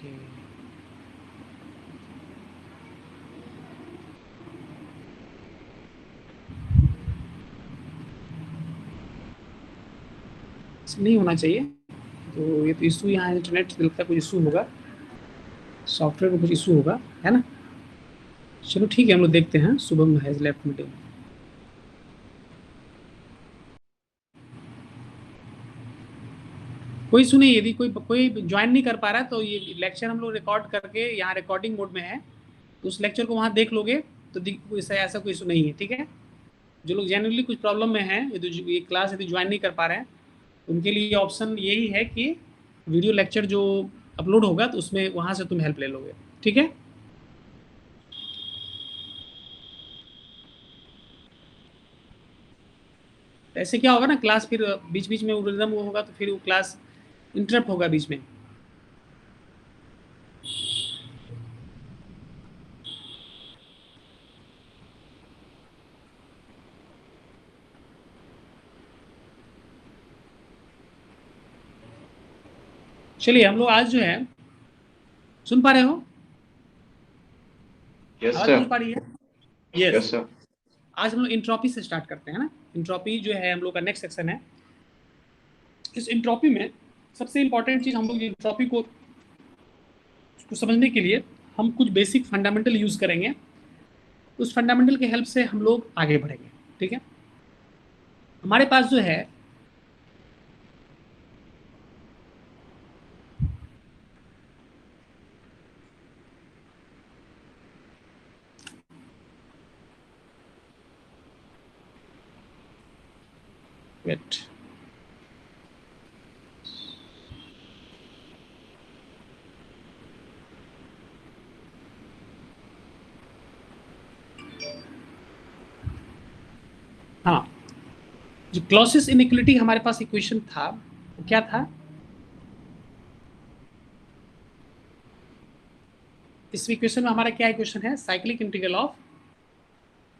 Okay, नहीं होना चाहिए। तो ये तो इशू यहाँ इंटरनेट से लगता है, कुछ इशू होगा, सॉफ्टवेयर में कुछ इशू होगा, है ना। चलो ठीक है, हम लोग देखते हैं। Shubham has left meeting. कोई इशू नहीं, यदि कोई कोई ज्वाइन नहीं कर पा रहा है तो ये लेक्चर हम लोग रिकॉर्ड करके यहाँ रिकॉर्डिंग मोड में है, तो उस लेक्चर को वहाँ देख लोगे तो ऐसा कोई इशू नहीं है, ठीक है। जो लोग जनरली कुछ प्रॉब्लम में हैं, यदि ये क्लास यदि ज्वाइन नहीं कर पा रहे हैं, उनके लिए ऑप्शन यही है कि वीडियो लेक्चर जो अपलोड होगा तो उसमें वहाँ से तुम हेल्प ले लोगे, ठीक है। तो ऐसे क्या होगा ना, क्लास फिर बीच बीच में रिदम वो होगा तो फिर वो क्लास इंटरप्ट होगा बीच में। चलिए हम लोग आज जो है, सुन पा रहे हो, यस आवाज सर। पहुंच पा रही है? यस। Yes sir. आज हम लोग इंट्रोपी से स्टार्ट करते हैं ना। इंट्रोपी जो है हम लोग का नेक्स्ट सेक्शन है। इस इंट्रोपी में सबसे इंपॉर्टेंट चीज, हम लोग इंट्रोपी को समझने के लिए हम कुछ बेसिक फंडामेंटल यूज करेंगे। उस फंडामेंटल के हेल्प से हम लोग आगे बढ़ेंगे, ठीक है। हमारे पास जो है वेट, हाँ, जो क्लॉसियस इनइक्वालिटी हमारे पास इक्वेशन था वो क्या था? इस इक्वेशन में हमारा क्या इक्वेशन है? Cyclic integral of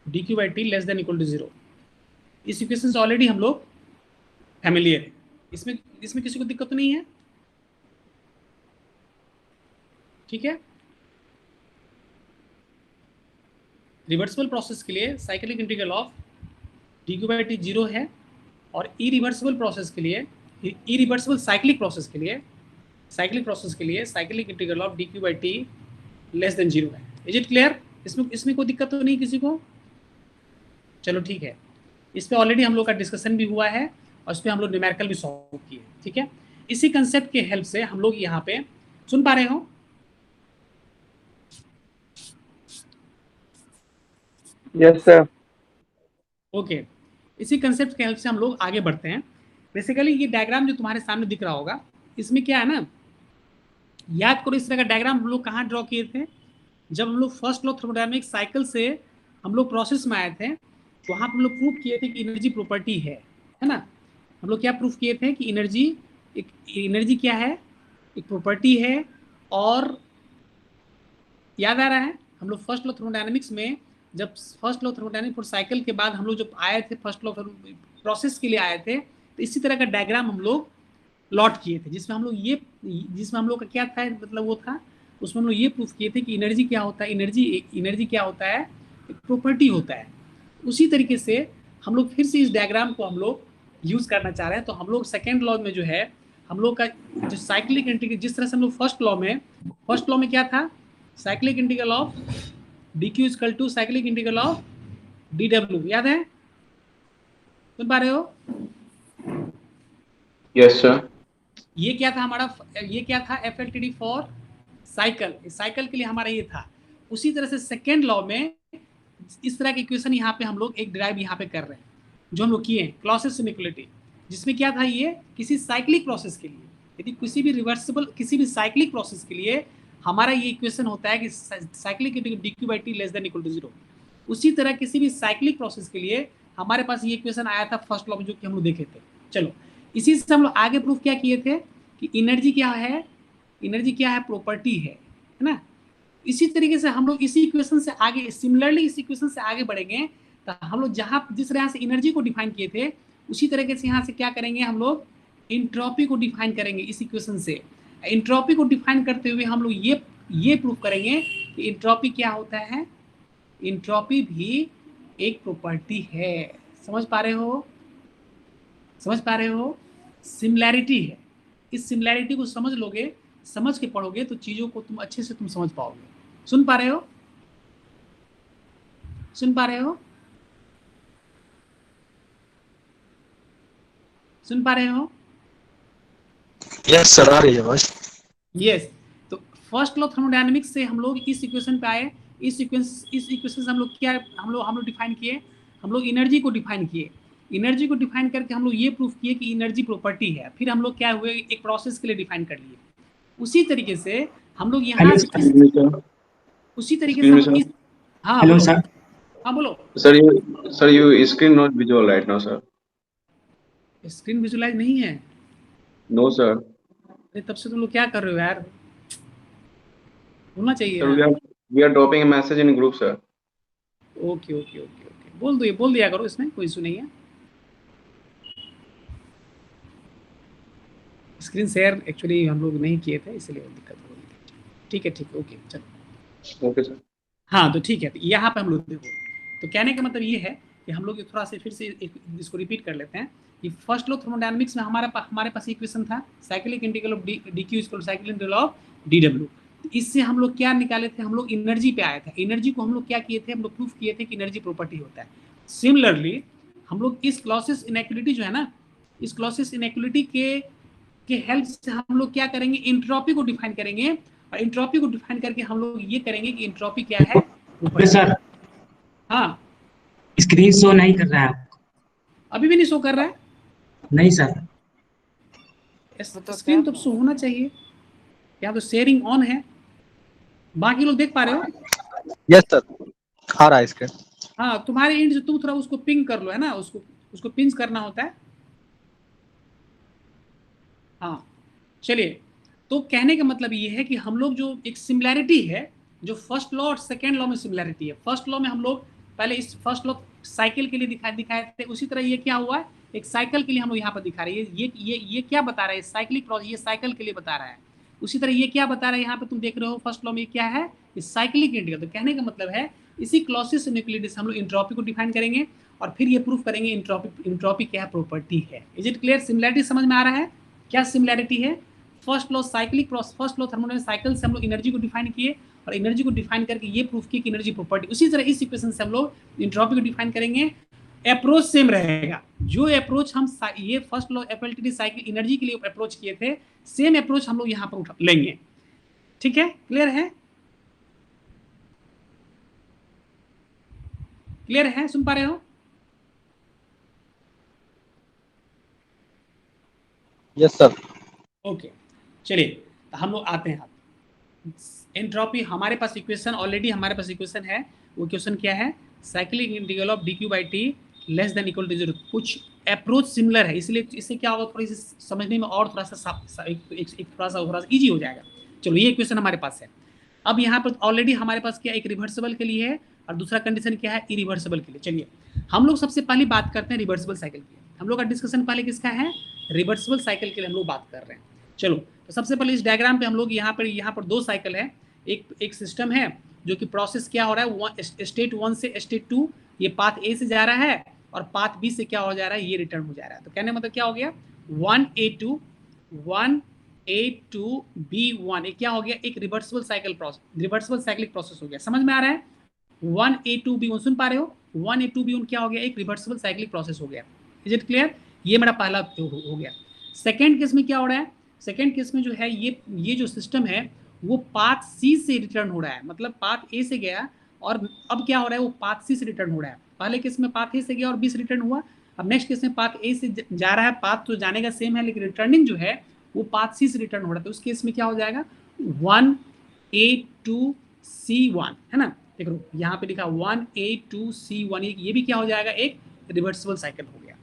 D Q by T less than equal to zero. इस इक्वेशन से ऑलरेडी हम लोग फैमिलियर है। इसमें इसमें किसी को दिक्कत तो नहीं है, ठीक है। रिवर्सिबल प्रोसेस के लिए cyclic integral of D Q by T zero है, और इरिवर्सिबल प्रोसेस के लिए, इरिवर्सिबल साइक्लिक प्रोसेस के लिए, cyclic integral of D Q by T less than zero है। Is it clear? इसमें इसमें कोई दिक्कत तो नहीं किसी को? चलो ठीक है। इस पे ऑलरेडी हम लोग का डिस्कशन भी हुआ है और इस पे हम लोग न्यूमेरिकल भी सॉल्व किए, ठीक है। इसी कंसेप्ट के हेल्प से हम लोग यहाँ पे, सुन पा रहे हो? Yes sir. ओके। इसी कंसेप्ट के हेल्प से हम लोग आगे बढ़ते हैं। बेसिकली ये डायग्राम जो तुम्हारे सामने दिख रहा होगा, इसमें क्या है ना, याद करो इस तरह का डायग्राम हम लोग कहाँ ड्रॉ किए थे? जब हम लोग फर्स्ट लॉ थर्मोडायनामिक साइकिल से हम लोग प्रोसेस में आए थे, वहां हम लोग प्रूफ किए थे कि एनर्जी प्रॉपर्टी है ना। हम लोग क्या प्रूफ किए थे कि एनर्जी क्या है? एक प्रॉपर्टी है। और याद आ रहा है हम लोग फर्स्ट लॉ थर्मोडायनामिक्स में, जब first law thermodynamics for cycle के बाद हम लोग जब आए थे फर्स्ट लॉ प्रोसेस के लिए आए थे, तो इसी तरह का डायग्राम हम लोग लॉट किए थे, जिसमें हम लोग का क्या था, मतलब वो था, उसमें हम लोग ये प्रूफ किए थे कि एनर्जी क्या होता है। एनर्जी क्या होता है? एक प्रॉपर्टी होता है। उसी तरीके से हम लोग फिर से इस डायग्राम को हम लोग यूज करना चाह रहे हैं। तो हम लोग सेकेंड लॉ में जो है हम लोग का जो साइक्लिक इंटीग्रल, जिस तरह से हम लोग फर्स्ट लॉ में क्या था? Cyclic integral of D Q is equal to cyclic integral of D W, याद है? सुन पा रहे हो? Yes sir. ये क्या था हमारा? ये क्या था? F L T D for cycle. Cycle के लिए हमारा ये था। उसी तरह से सेकेंड लॉ में इस तरह के इक्वेशन यहाँ पे हम लोग एक ड्राइव यहाँ पे कर रहे हैं, जो हम लोग किए हैं क्लॉसियस इनइक्वालिटी, जिसमें क्या था, ये किसी साइक्लिक प्रोसेस के लिए, यदि किसी भी रिवर्सिबल किसी भी साइक्लिक प्रोसेस के लिए हमारा ये इक्वेशन होता है कि cyclic D Q by T less than equal to zero. उसी तरह किसी भी साइक्लिक प्रोसेस के लिए हमारे पास ये इक्वेशन आया था फर्स्ट लॉ में, जो कि हम लोग देखे थे। चलो, इसी से हम लोग आगे प्रूफ क्या किए थे कि एनर्जी क्या है? एनर्जी क्या है? प्रॉपर्टी है ना। इसी तरीके से हम लोग इसी इक्वेशन से आगे, सिमिलरली इस इक्वेशन से आगे बढ़ेंगे, तो हम लोग जहाँ जिस तरह से एनर्जी को डिफाइन किए थे, उसी तरीके से यहाँ से क्या करेंगे हम लोग? इंट्रॉपी को डिफाइन करेंगे इस इक्वेशन से। इंट्रोपी को डिफाइन करते हुए हम लोग ये प्रूव करेंगे कि इंट्रोपी क्या होता है। इंट्रोपी भी एक प्रॉपर्टी है। समझ पा रहे हो? समझ पा रहे हो? सिमिलैरिटी है। इस सिमिलैरिटी को समझ लोगे, समझ के पढ़ोगे तो चीजों को तुम अच्छे से तुम समझ पाओगे। सुन पा रहे हो? सुन पा रहे हो? सुन पा रहे हो? यस सर, आ रही है आवाज। यस। तो फर्स्ट लॉ थर्मोडायनेमिक्स से हम लोग इस इक्वेशन पे आए। इस इक्वेशन से हम लोग क्या हम लोग डिफाइन किए, हम लोग एनर्जी को डिफाइन किए। एनर्जी को डिफाइन करके हम लोग ये प्रूफ किए कि एनर्जी प्रॉपर्टी है। फिर हम लोग क्या हुए, एक प्रोसेस के लिए डिफाइन कर लिए। उसी तरीके से हम लोग यहाँ हेलो से सर। उसी तरीके से Excuse हम me, लोग sir. इस हाँ हेलो बोलो। सर। हाँ बोलो। Sir, you screen not visual right now, sir. Screen visualise नहीं है? No, sir. अरे तब से तुम लोग क्या कर रहे हो यार, होना चाहिए Sir, ना। we are dropping a message in group, sir. Okay okay okay okay, बोल दो, ये बोल दिया करो, इसमें कोई इशू नहीं है। स्क्रीन शेयर एक्चुअली हम लोग नहीं किए थे, इसलिए दिक्कत हो रही थी। ठीक है, ओके चलो। Okay, sir. हाँ तो ठीक है, तो यहाँ पे हम लोग देखो, तो कहने का मतलब ये है कि हम लोग थोड़ा सा फिर से इसको रिपीट कर लेते हैं कि फर्स्ट लॉ थर्मोडायनामिक्स में हमारे पास इक्वेशन था cyclic integral of D Q equal cyclic integral of D W. इससे हम लोग क्या निकाले थे, हम लोग एनर्जी पे आए थे। एनर्जी को हम लोग क्या किए थे, हम लोग प्रूफ किए थे कि एनर्जी प्रॉपर्टी होता है। सिमिलरली हम लोग इस लॉसेस इनइक्वालिटी जो है ना, इस लॉसेस इनइक्वालिटी के हेल्प से हम लोग क्या करेंगे, इंट्रोपी को डिफाइन करेंगे। और इंट्रोपी को डिफाइन करके हम लोग ये करेंगे कि इंट्रोपी क्या है। ओके सर, हाँ स्क्रीन शो नहीं कर रहा है आपको। अभी भी नहीं शो कर रहा है? नहीं सर। स्क्रीन तो शो होना चाहिए, या तो शेयरिंग ऑन है। बाकी लोग देख पा रहे हो? यस सर, आ रहा है स्क्रीन। हाँ तुम्हारे एंड से तुम थोड़ा उसको पिंग कर लो, है ना, उसको पिंच करना होता है। हाँ चलिए, तो कहने का मतलब ये है कि हम लोग जो एक सिमिलैरिटी है, जो फर्स्ट लॉ और सेकेंड लॉ में सिमिलैरिटी है। फर्स्ट लॉ में हम लोग पहले इस फर्स्ट लॉ साइकिल के लिए दिखाए थे, उसी तरह ये क्या हुआ है, एक साइकिल के लिए हम लोग यहाँ पर दिखा रहे हैं। ये क्या बता रहा है, साइक्लिक प्रोसेस, ये साइकिल के लिए बता रहा है। उसी तरह ये क्या बता रहा है, यहाँ पे तुम देख रहे हो फर्स्ट लॉ में क्या है, साइक्लिक इंटीग्रल। तो कहने का मतलब है इसी क्लॉसिस न्यूक्लियोटाइड से हम लोग इंट्रोपी को डिफाइन करेंगे और फिर ये प्रूफ करेंगे इंट्रोपी क्या प्रॉपर्टी है। Is it clear? सिमिलैरिटी समझ में आ रहा है? क्या सिमिलैरिटी है? First law first law thermodynamics cycle से हम लोग एनर्जी को डिफाइन किए और एनर्जी को डिफाइन करके ये प्रूफ किए कि एनर्जी प्रॉपर्टी। उसी तरह इस इक्वेशन से हम लोग इंट्रोपी को डिफाइन करेंगे। अप्रोच सेम रहेगा। जो अप्रोच हम ये फर्स्ट लॉ एफएलटीडी साइकिल एनर्जी के लिए अप्रोच किए थे, सेम अप्रोच हम लोग यहाँ पर उठा लेंगे। ठीक है, क्लियर है? क्लियर है? सुन पा रहे हो? Yes sir. ओके चलिए, तो हम लोग आते हैं। एंट्रोपी हमारे पास इक्वेशन ऑलरेडी हमारे पास इक्वेशन है। वो क्वेश्चन क्या है, cyclic integral of D Q by T less than equal to zero. कुछ अप्रोच सिमिलर है, इसलिए इससे क्या होगा, थोड़ी सी समझने में और थोड़ा सा थोड़ा सा इजी हो जाएगा। चलो ये इक्वेशन हमारे पास है। अब यहाँ पर ऑलरेडी हमारे पास क्या एक रिवर्सिबल के लिए है और दूसरा कंडीशन क्या है, इरिवर्सिबल के लिए। चलिए हम लोग सबसे पहले बात करते हैं रिवर्सिबल साइकिल की। हम लोग का डिस्कशन पहले किसका है, रिवर्सिबल साइकिल के लिए हम लोग बात कर रहे हैं। चलो तो सबसे पहले इस डायग्राम पे हम लोग यहाँ पर दो साइकिल है। एक सिस्टम है जो कि प्रोसेस क्या हो रहा है, स्टेट 1 से स्टेट 2, ये पाथ ए से जा रहा है और पाथ बी से क्या हो जा रहा है, ये रिटर्न हो जा रहा है। तो कहने मतलब क्या हो गया, 1A2 1A2B1, ये क्या हो गया, एक रिवर्सिबल साइक्लिक प्रोसेस हो गया। समझ में आ रहा है? 1A2B1 सुन पा रहे हो? 1A2B1 क्या हो गया, एक रिवर्सिबल साइक्लिक प्रोसेस हो गया। Is it clear? ये मेरा पहला हो गया। सेकेंड केस में क्या हो रहा है, सेकेंड केस में जो है ये जो सिस्टम है वो पाथ सी से रिटर्न हो रहा है। मतलब पाथ ए से गया और अब क्या हो रहा है, वो पाथ सी से रिटर्न हो रहा है। पहले केस में पाथ ए से गया और बी से रिटर्न हुआ। अब नेक्स्ट केस में पाथ ए से जा रहा है, पाथ तो जाने का सेम है लेकिन रिटर्निंग जो है वो पाथ सी से रिटर्न हो रहा है। तो उस केस में क्या हो जाएगा, 1A2C1, है ना। देखो यहाँ पे लिखा 1A2C1, ये भी क्या हो जाएगा, एक रिवर्सिबल साइकिल हो गया।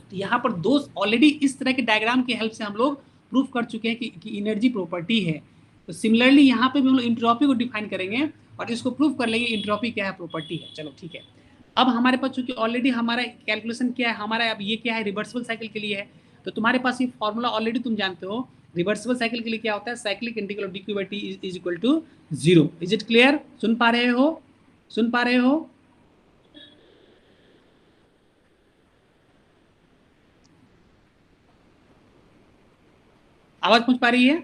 तो यहाँ पर दो ऑलरेडी इस तरह के डायग्राम के हेल्प से हम लोग प्रूफ कर चुके हैं कि एनर्जी प्रॉपर्टी है। तो सिमिलरली यहाँ पे भी हम लोग इंट्रोपी को डिफाइन करेंगे और इसको प्रूफ कर लेंगे इंट्रोपी क्या है, प्रॉपर्टी है। चलो ठीक है। अब हमारे पास चूंकि ऑलरेडी हमारा कैलकुलेशन क्या है, हमारा अब ये क्या है, रिवर्सिबल साइकिल के लिए है। तो तुम्हारे पास ये फॉर्मूला ऑलरेडी तुम जानते हो, रिवर्सिबल साइकिल के लिए क्या होता है, cyclic integral of dq by t is equal to 0। Is it clear? सुन पा रहे हो? सुन पा रहे हो? आवाज पहुंच पा रही है?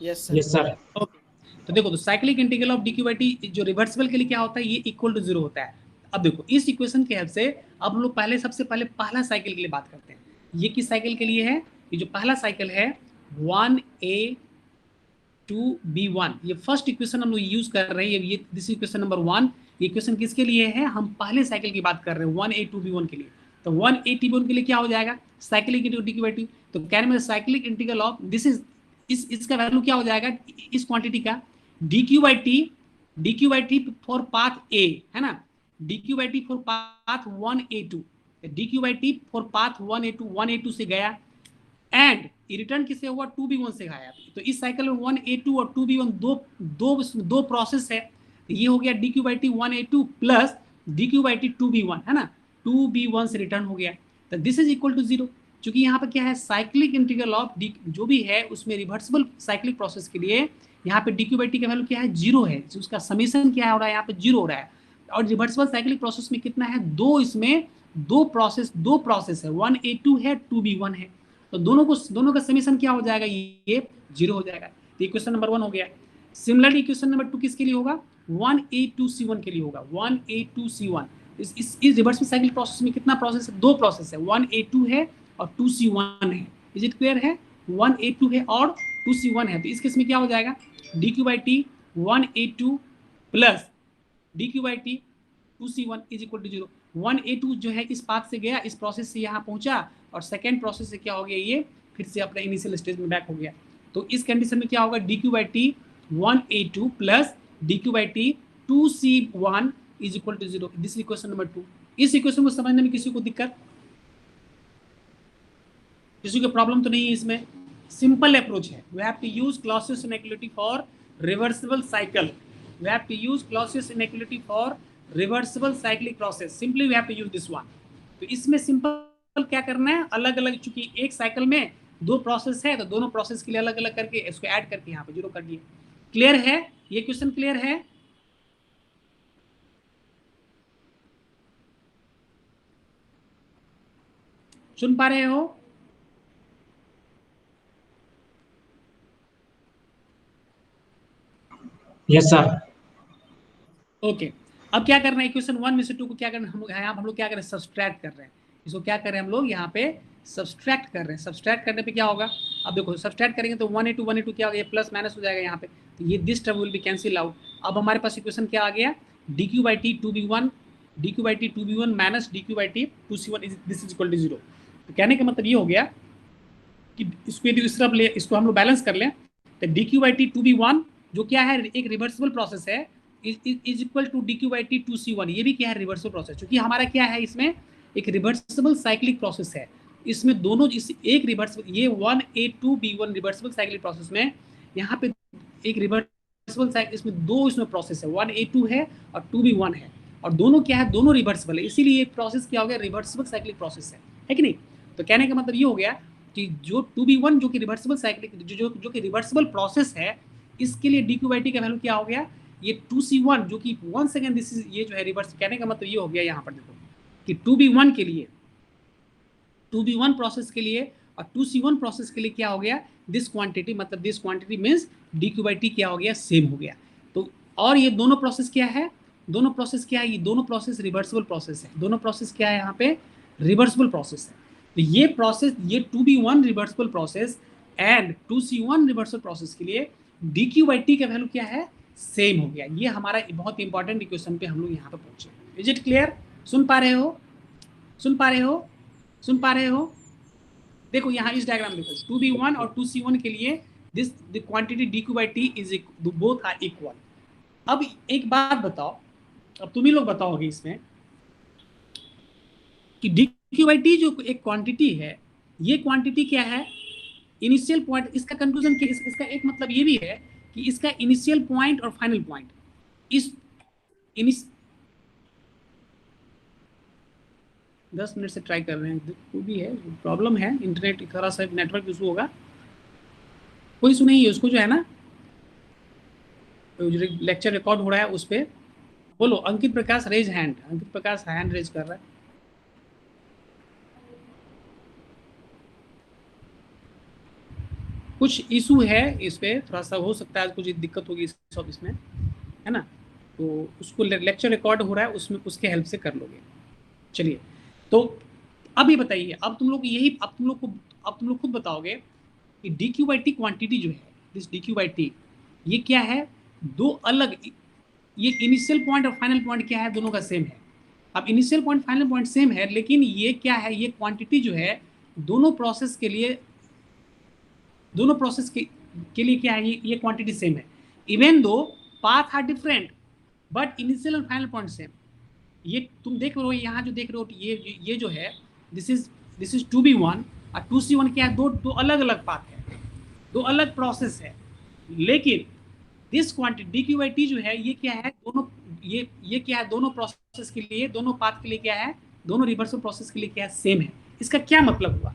Yes sir. ओके, तो देखो, तो cyclic integral of dq by t जो रिवर्सिबल के लिए क्या होता है, ये इक्वल टू 0 होता है। अब देखो, इस इक्वेशन के हेल्प से अब हम लोग पहले सबसे पहले पहला साइकिल के लिए बात करते हैं। ये किस साइकिल के लिए है? ये जो पहला साइकिल है 1a2b1, ये फर्स्ट इक्वेशन हम लोग यूज कर रहे हैं। ये दिस इक्वेशन नंबर 1। ये इक्वेशन किसके लिए है? हम पहले साइकिल की बात कर रहे हैं 1a2b1 के लिए। तो 1a2b1 के लिए क्या हो जाएगा? Cyclic integral dq by t। तो कहने में cyclic integral of this is इसका वैल्यू क्या हो जाएगा इस क्वांटिटी का? dq by t for path a, है ना, dq by t for path 1a2, dq by t for path 1a2 से गया एंड रिटर्न किससे हुआ? 2b1 से आया। तो इस साइकिल में 1a2 और 2b1 दो प्रोसेस है। ये हो गया dq by t 1a2 plus dq by t 2b1, है ना, 2b1 से रिटर्न हो गया। तो दिस इज इक्वल टू 0। क्योंकि यहाँ पर क्या है, साइक्लिक इंटीग्रल ऑफ जो भी है उसमें रिवर्सिबल साइक्लिक प्रोसेस के लिए यहाँ पे dq by t का वैल्यू क्या है? 0 है। उसका समीशन क्या हो रहा है? यहाँ पे 0 हो रहा है। और रिवर्सिबल साइक्लिक प्रोसेस में कितना है? इसमें दो प्रोसेस है, 1a2 है, 2b1 है। तो दोनों का समीशन क्या हो जाएगा? ये 0 हो जाएगा। तो इक्वेशन नंबर 1 हो गया। सिमिलरली इक्वेशन नंबर 2 किसके लिए होगा? 1a2c1 के लिए होगा। 1a2c1 इस रिवर्सिबल साइकिल प्रोसेस में कितना प्रोसेस है? 2 प्रोसेस है, 1a2 है और 2c1 है। इज इट क्लियर है? 1a2 है और 2c1 है। तो इस केस में क्या हो जाएगा? dq by t 1a2 plus dq by t 2c1 is equal to 0। 1a2 जो है इस पाथ से गया, इस प्रोसेस से यहाँ पहुंचा, और सेकेंड प्रोसेस से क्या हो गया? ये फिर से अपने इनिशियल स्टेज में बैक हो गया। तो इस कंडीशन में क्या होगा? dq by t 1a2 plus dq by t 2c1 is equal to 0। This equation number 2। इस इक्वेशन को समझने में किसी को दिक्कत, किसी को प्रॉब्लम तो नहीं है इसमें? सिंपल अप्रोच है। We have to use Clausius inequality for reversible cycle. We have to use Clausius inequality for reversible cyclic process. Simply we have to use this one. तो इसमें सिंपल क्या करना है, अलग अलग, चूंकि एक साइकिल में 2 प्रोसेस है तो दोनों प्रोसेस के लिए अलग अलग करके इसको ऐड करके यहाँ पे 0 कर दिए। क्लियर है? ये क्वेश्चन क्लियर है? सुन पा रहे हो? Yes sir. ओके, अब क्या करना है? इक्वेशन 1 में से 2 को क्या करना है? हम लोग क्या कर रहे हैं? सब्सट्रैक्ट कर रहे हैं। इसको क्या कर रहे हैं हम लोग? यहाँ पे सब्सट्रैक्ट कर रहे हैं। सब्सट्रैक्ट करने पे क्या होगा? अब देखो, सब्सट्रैक्ट करेंगे तो 1a2 क्या होगा? ये प्लस माइनस हो जाएगा यहाँ पे। तो ये this term will be cancel out. अब हमारे पास इक्वेशन क्या आ गया? dq by t 2b1 minus dq by t 2c1 this is equal to 0। तो कहने का मतलब ये हो गया कि इसको यदि इस तरफ ले, इसको हम लोग बैलेंस कर लें, तो dq by t 2b1 जो क्या है, एक रिवर्सिबल प्रोसेस है, is equal to dq by t 2c1। ये भी क्या है? Reversible process. क्योंकि हमारा क्या है, इसमें एक रिवर्सिबल साइक्लिक प्रोसेस है। इसमें दोनों एक रिवर्सिबल, ये 1a2b1 रिवर्सिबल साइक्लिक प्रोसेस में यहाँ पे एक रिवर्सिबल साइकिल, इसमें प्रोसेस है, 1a2 है और 2b1 है, और दोनों क्या है? दोनों रिवर्सिबल है। इसीलिए एक प्रोसेस क्या हो गया? रिवर्सिबल साइक्लिक प्रोसेस है कि नहीं? तो कहने का मतलब ये हो गया कि जो 2b1 जो कि रिवर्सिबल साइक्लिक जो कि रिवर्सिबल प्रोसेस है, इसके लिए dq by t का वैल्यू क्या हो गया? ये 2c1 जो कि 1 सेकेंड दिस इज, ये जो है रिवर्स। कहने का मतलब ये हो गया यहाँ पर देखो कि 2b1 के लिए, 2b1 प्रोसेस के लिए और 2c1 प्रोसेस के लिए क्या हो गया? दिस क्वांटिटी, मतलब this quantity means dq by t क्या हो गया? सेम हो गया। तो और ये दोनों प्रोसेस क्या है? दोनों प्रोसेस क्या है? ये दोनों प्रोसेस रिवर्सिबल प्रोसेस है। दोनों प्रोसेस क्या है? यहाँ पे रिवर्सिबल प्रोसेस है। तो ये प्रोसेस, ये 2b1 reversible process and 2c1 reversible process के लिए dq by t का वैल्यू क्या है? सेम हो गया। ये हमारा बहुत इंपॉर्टेंट इक्वेशन पे हम लोग यहाँ पे पहुंचे। Is it clear? सुन पा रहे हो? सुन पा रहे हो? सुन पा रहे हो? देखो यहाँ इस डायग्राम देखो, 2b1 और 2c1 के लिए this the quantity dq by t is both are equal. अब एक बात बताओ, अब तुम ही लोग बताओगे इसमें कि dq by t जो एक क्वांटिटी है, ये क्वांटिटी क्या है? Initial point. इसका कंक्लूजन क्या? इसका एक मतलब ये भी है कि इसका इनिशियल पॉइंट और फाइनल पॉइंट, इस 10 मिनट से ट्राई कर रहे हैं, कोई भी है प्रॉब्लम है, इंटरनेट थोड़ा सा नेटवर्क इशू होगा, कोई इशू नहीं है, उसको जो है ना लेक्चर रिकॉर्ड हो रहा है उस पर बोलो। अंकित प्रकाश रेज हैंड, अंकित प्रकाश हैंड रेज कर रहा है। कुछ इशू है इस पे, थोड़ा सा हो सकता है कुछ दिक्कत होगी इसमें, है ना, तो उसको लेक्चर रिकॉर्ड हो रहा है उसमें, उसके हेल्प से कर लोगे। चलिए, तो अब ये बताइए, अब तुम लोग खुद बताओगे कि D Q by T quantity जो है, this D Q by T, ये क्या है? दो अलग, ये इनिशियल पॉइंट और फाइनल पॉइंट क्या है? दोनों का सेम है। अब initial point final point same है, लेकिन ये क्या है? ये क्वांटिटी जो है दोनों प्रोसेस के लिए क्या है? ये क्वांटिटी सेम है। Even though path are different but initial और फाइनल पॉइंट सेम। ये तुम देख रहे हो, यहाँ जो देख रहे हो, ये जो है दिस इज 2B1 और 2C1 क्या है? दो अलग अलग पाथ है, दो अलग प्रोसेस है। लेकिन this quantity D Q by T जो है, ये क्या है? दोनों ये क्या है? दोनों प्रोसेस के लिए, दोनों पाथ के लिए क्या है? दोनों रिवर्सल प्रोसेस के लिए क्या है? सेम है। इसका क्या मतलब हुआ?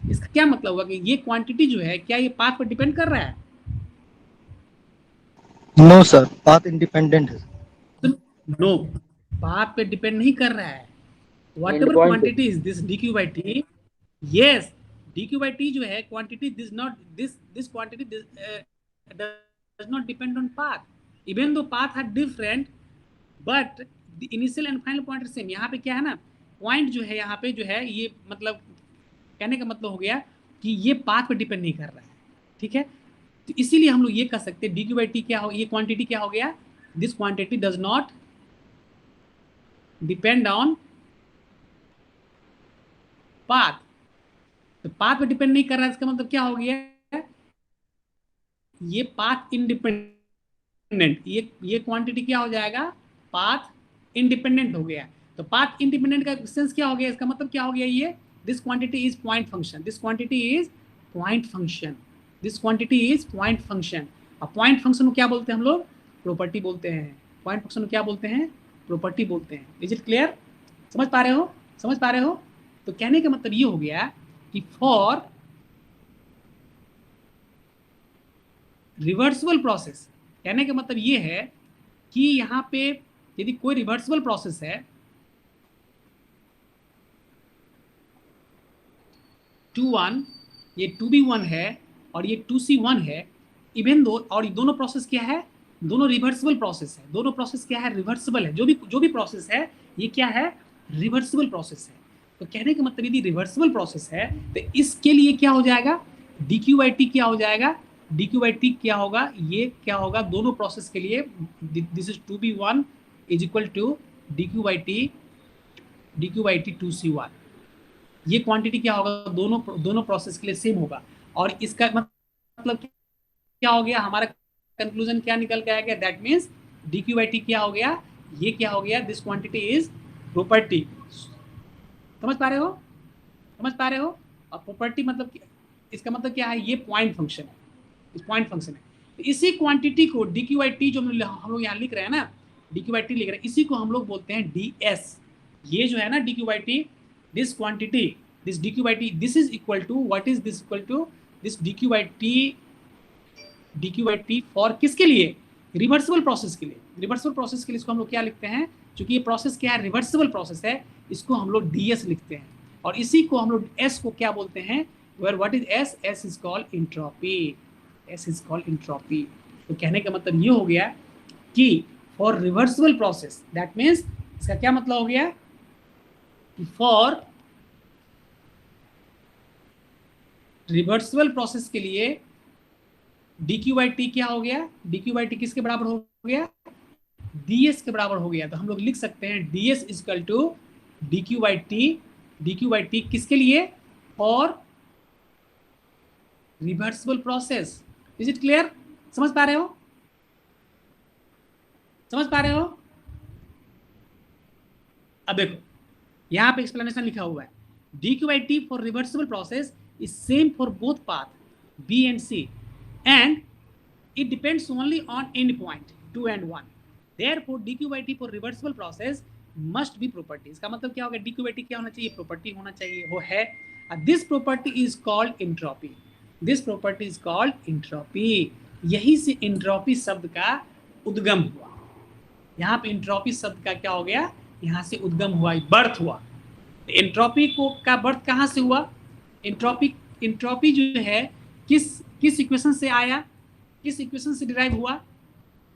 इसका क्या मतलब हुआ कि ये क्वांटिटी जो है क्या ये पाथ पर डिपेंड कर रहा है? नो सर, पाथ इंडिपेंडेंट है। नो, पाथ पे डिपेंड नहीं कर रहा है। whatever Endpoint. quantity is this dq by t, yes, dq by t जो है quantity, this quantity does not depend on path, even though path are different but the initial and final point are same। यहाँ पे क्या है ना, point जो है यहाँ पे जो है, ये मतलब कहने का मतलब हो गया कि ये पाथ पे डिपेंड नहीं कर रहा है। ठीक है, तो इसीलिए हम लोग ये कह सकते हैं डी क्यू बाई टी क्या हो, ये क्वांटिटी क्या हो गया? This quantity does not depend on path. तो पाथ पे डिपेंड नहीं कर रहा है, इसका मतलब क्या हो गया? ये पाथ इंडिपेंडेंट, ये क्वांटिटी क्या हो जाएगा? पाथ इंडिपेंडेंट हो गया। तो पाथ इंडिपेंडेंट का सेंस क्या हो गया? इसका मतलब क्या हो गया? ये this quantity is point function, this quantity is point function, this quantity is point function. अब पॉइंट फंक्शन को क्या बोलते हैं हम लोग? प्रॉपर्टी बोलते हैं। पॉइंट फंक्शन को क्या बोलते हैं? प्रॉपर्टी बोलते हैं। Is it clear? समझ पा रहे हो? समझ पा रहे हो? तो कहने का मतलब ये हो गया कि फॉर रिवर्सिबल प्रोसेस, कहने का मतलब ये है कि यहां पे यदि कोई रिवर्सिबल प्रोसेस है, 2-1, ये 2B1 है और ये 2C1 है, इवन दो, और ये दोनों प्रोसेस क्या है? दोनों रिवर्सिबल प्रोसेस है। दोनों प्रोसेस क्या है? रिवर्सिबल है। जो भी प्रोसेस है ये क्या है? रिवर्सिबल प्रोसेस है। तो कहने का मतलब यदि रिवर्सिबल प्रोसेस है तो इसके लिए क्या हो जाएगा? डी क्यू बाई टी क्या हो जाएगा? डी क्यू बाई टी क्या होगा? ये क्या होगा? दोनों प्रोसेस के लिए this is 2B1 is equal to D Q by T 2C1। ये क्वांटिटी क्या होगा? दोनों प्रोसेस के लिए सेम होगा। और इसका मतलब क्या हो गया? हमारा कंक्लूजन क्या निकल के आ गया? That means D Q by T क्या हो गया? ये क्या हो गया? This quantity is property. समझ पा रहे हो? समझ पा रहे हो? और प्रॉपर्टी मतलब इसका मतलब क्या है? ये पॉइंट फंक्शन है, इस पॉइंट फंक्शन है। तो इसी क्वांटिटी को डी क्यू बाई टी जो हम लोग यहाँ लिख रहे हैं ना, डी क्यू बाई टी लिख रहे हैं, इसी को हम लोग बोलते हैं डी एस। ये जो है ना D Q by T, this quantity, this D Q by T, this is equal to, what is this equal to? This D Q by T for किसके लिए? रिवर्सिबल प्रोसेस के लिए। रिवर्सिबल प्रोसेस के लिए इसको हम लोग क्या लिखते हैं? क्योंकि ये प्रोसेस क्या है? रिवर्सिबल प्रोसेस है, इसको हम लोग ds लिखते हैं। और इसी को हम लोग s को क्या बोलते हैं? Where what is s? s is called entropy, s is called entropy. तो कहने का मतलब ये हो गया कि for reversible process, that means इसका क्या मतलब हो गया कि फॉर रिवर्सिबल प्रोसेस के लिए डी क्यू बाई टी क्या हो गया? डी क्यू बाई टी किसके बराबर हो गया? ds के बराबर हो गया। तो हम लोग लिख सकते हैं ds equal to D Q by T किसके लिए? और reversible process. Is it clear? समझ पा रहे हो? समझ पा रहे हो? अब देखो यहां पे एक्सप्लेनेशन लिखा हुआ है, D Q by T for reversible process is same for both path B and C and it depends only on end point 2 and 1. Therefore dq by t for reversible process must be property। इसका मतलब क्या होगा? dq by t क्या होना चाहिए? Property होना चाहिए, वो है। This property is called entropy। This property is called entropy. यही से एंट्रोपी शब्द का उद्गम हुआ। यहाँ पे एंट्रोपी शब्द का क्या हो गया, यहाँ से उद्गम हुआ, बर्थ हुआ। एंट्रोपी को का बर्थ कहाँ से हुआ? एंट्रोपी जो है किस इक्वेशन से आया, किस इक्वेशन से डिराइव हुआ,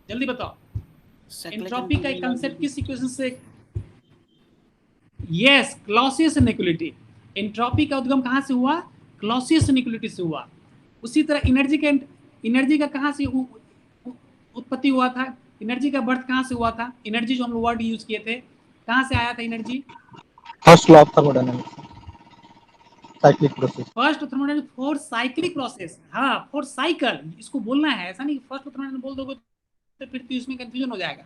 जल्दी बताओ। एंट्रोपी का कंसेप्ट किस इक्वेशन से? Yes, Clausius inequality. एंट्रोपी का उद्गम कहाँ से हुआ? क्लॉसियस इनइक्वालिटी से हुआ। उसी तरह एनर्जी का कहाँ से उत्पत्ति हुआ था? एनर्जी का बर्थ कहाँ से हुआ था? एनर्जी जो हम लोग वर्ड यूज किए थे, कहाँ से आया था energy? First law of thermodynamics, cyclic process. First thermodynamics for cyclic process, हाँ फॉर साइकिल, इसको बोलना है, ऐसा नहीं फर्स्ट थर्मोडायनामिक्स बोल दोगे तो फिर तो इसमें कंफ्यूजन हो जाएगा।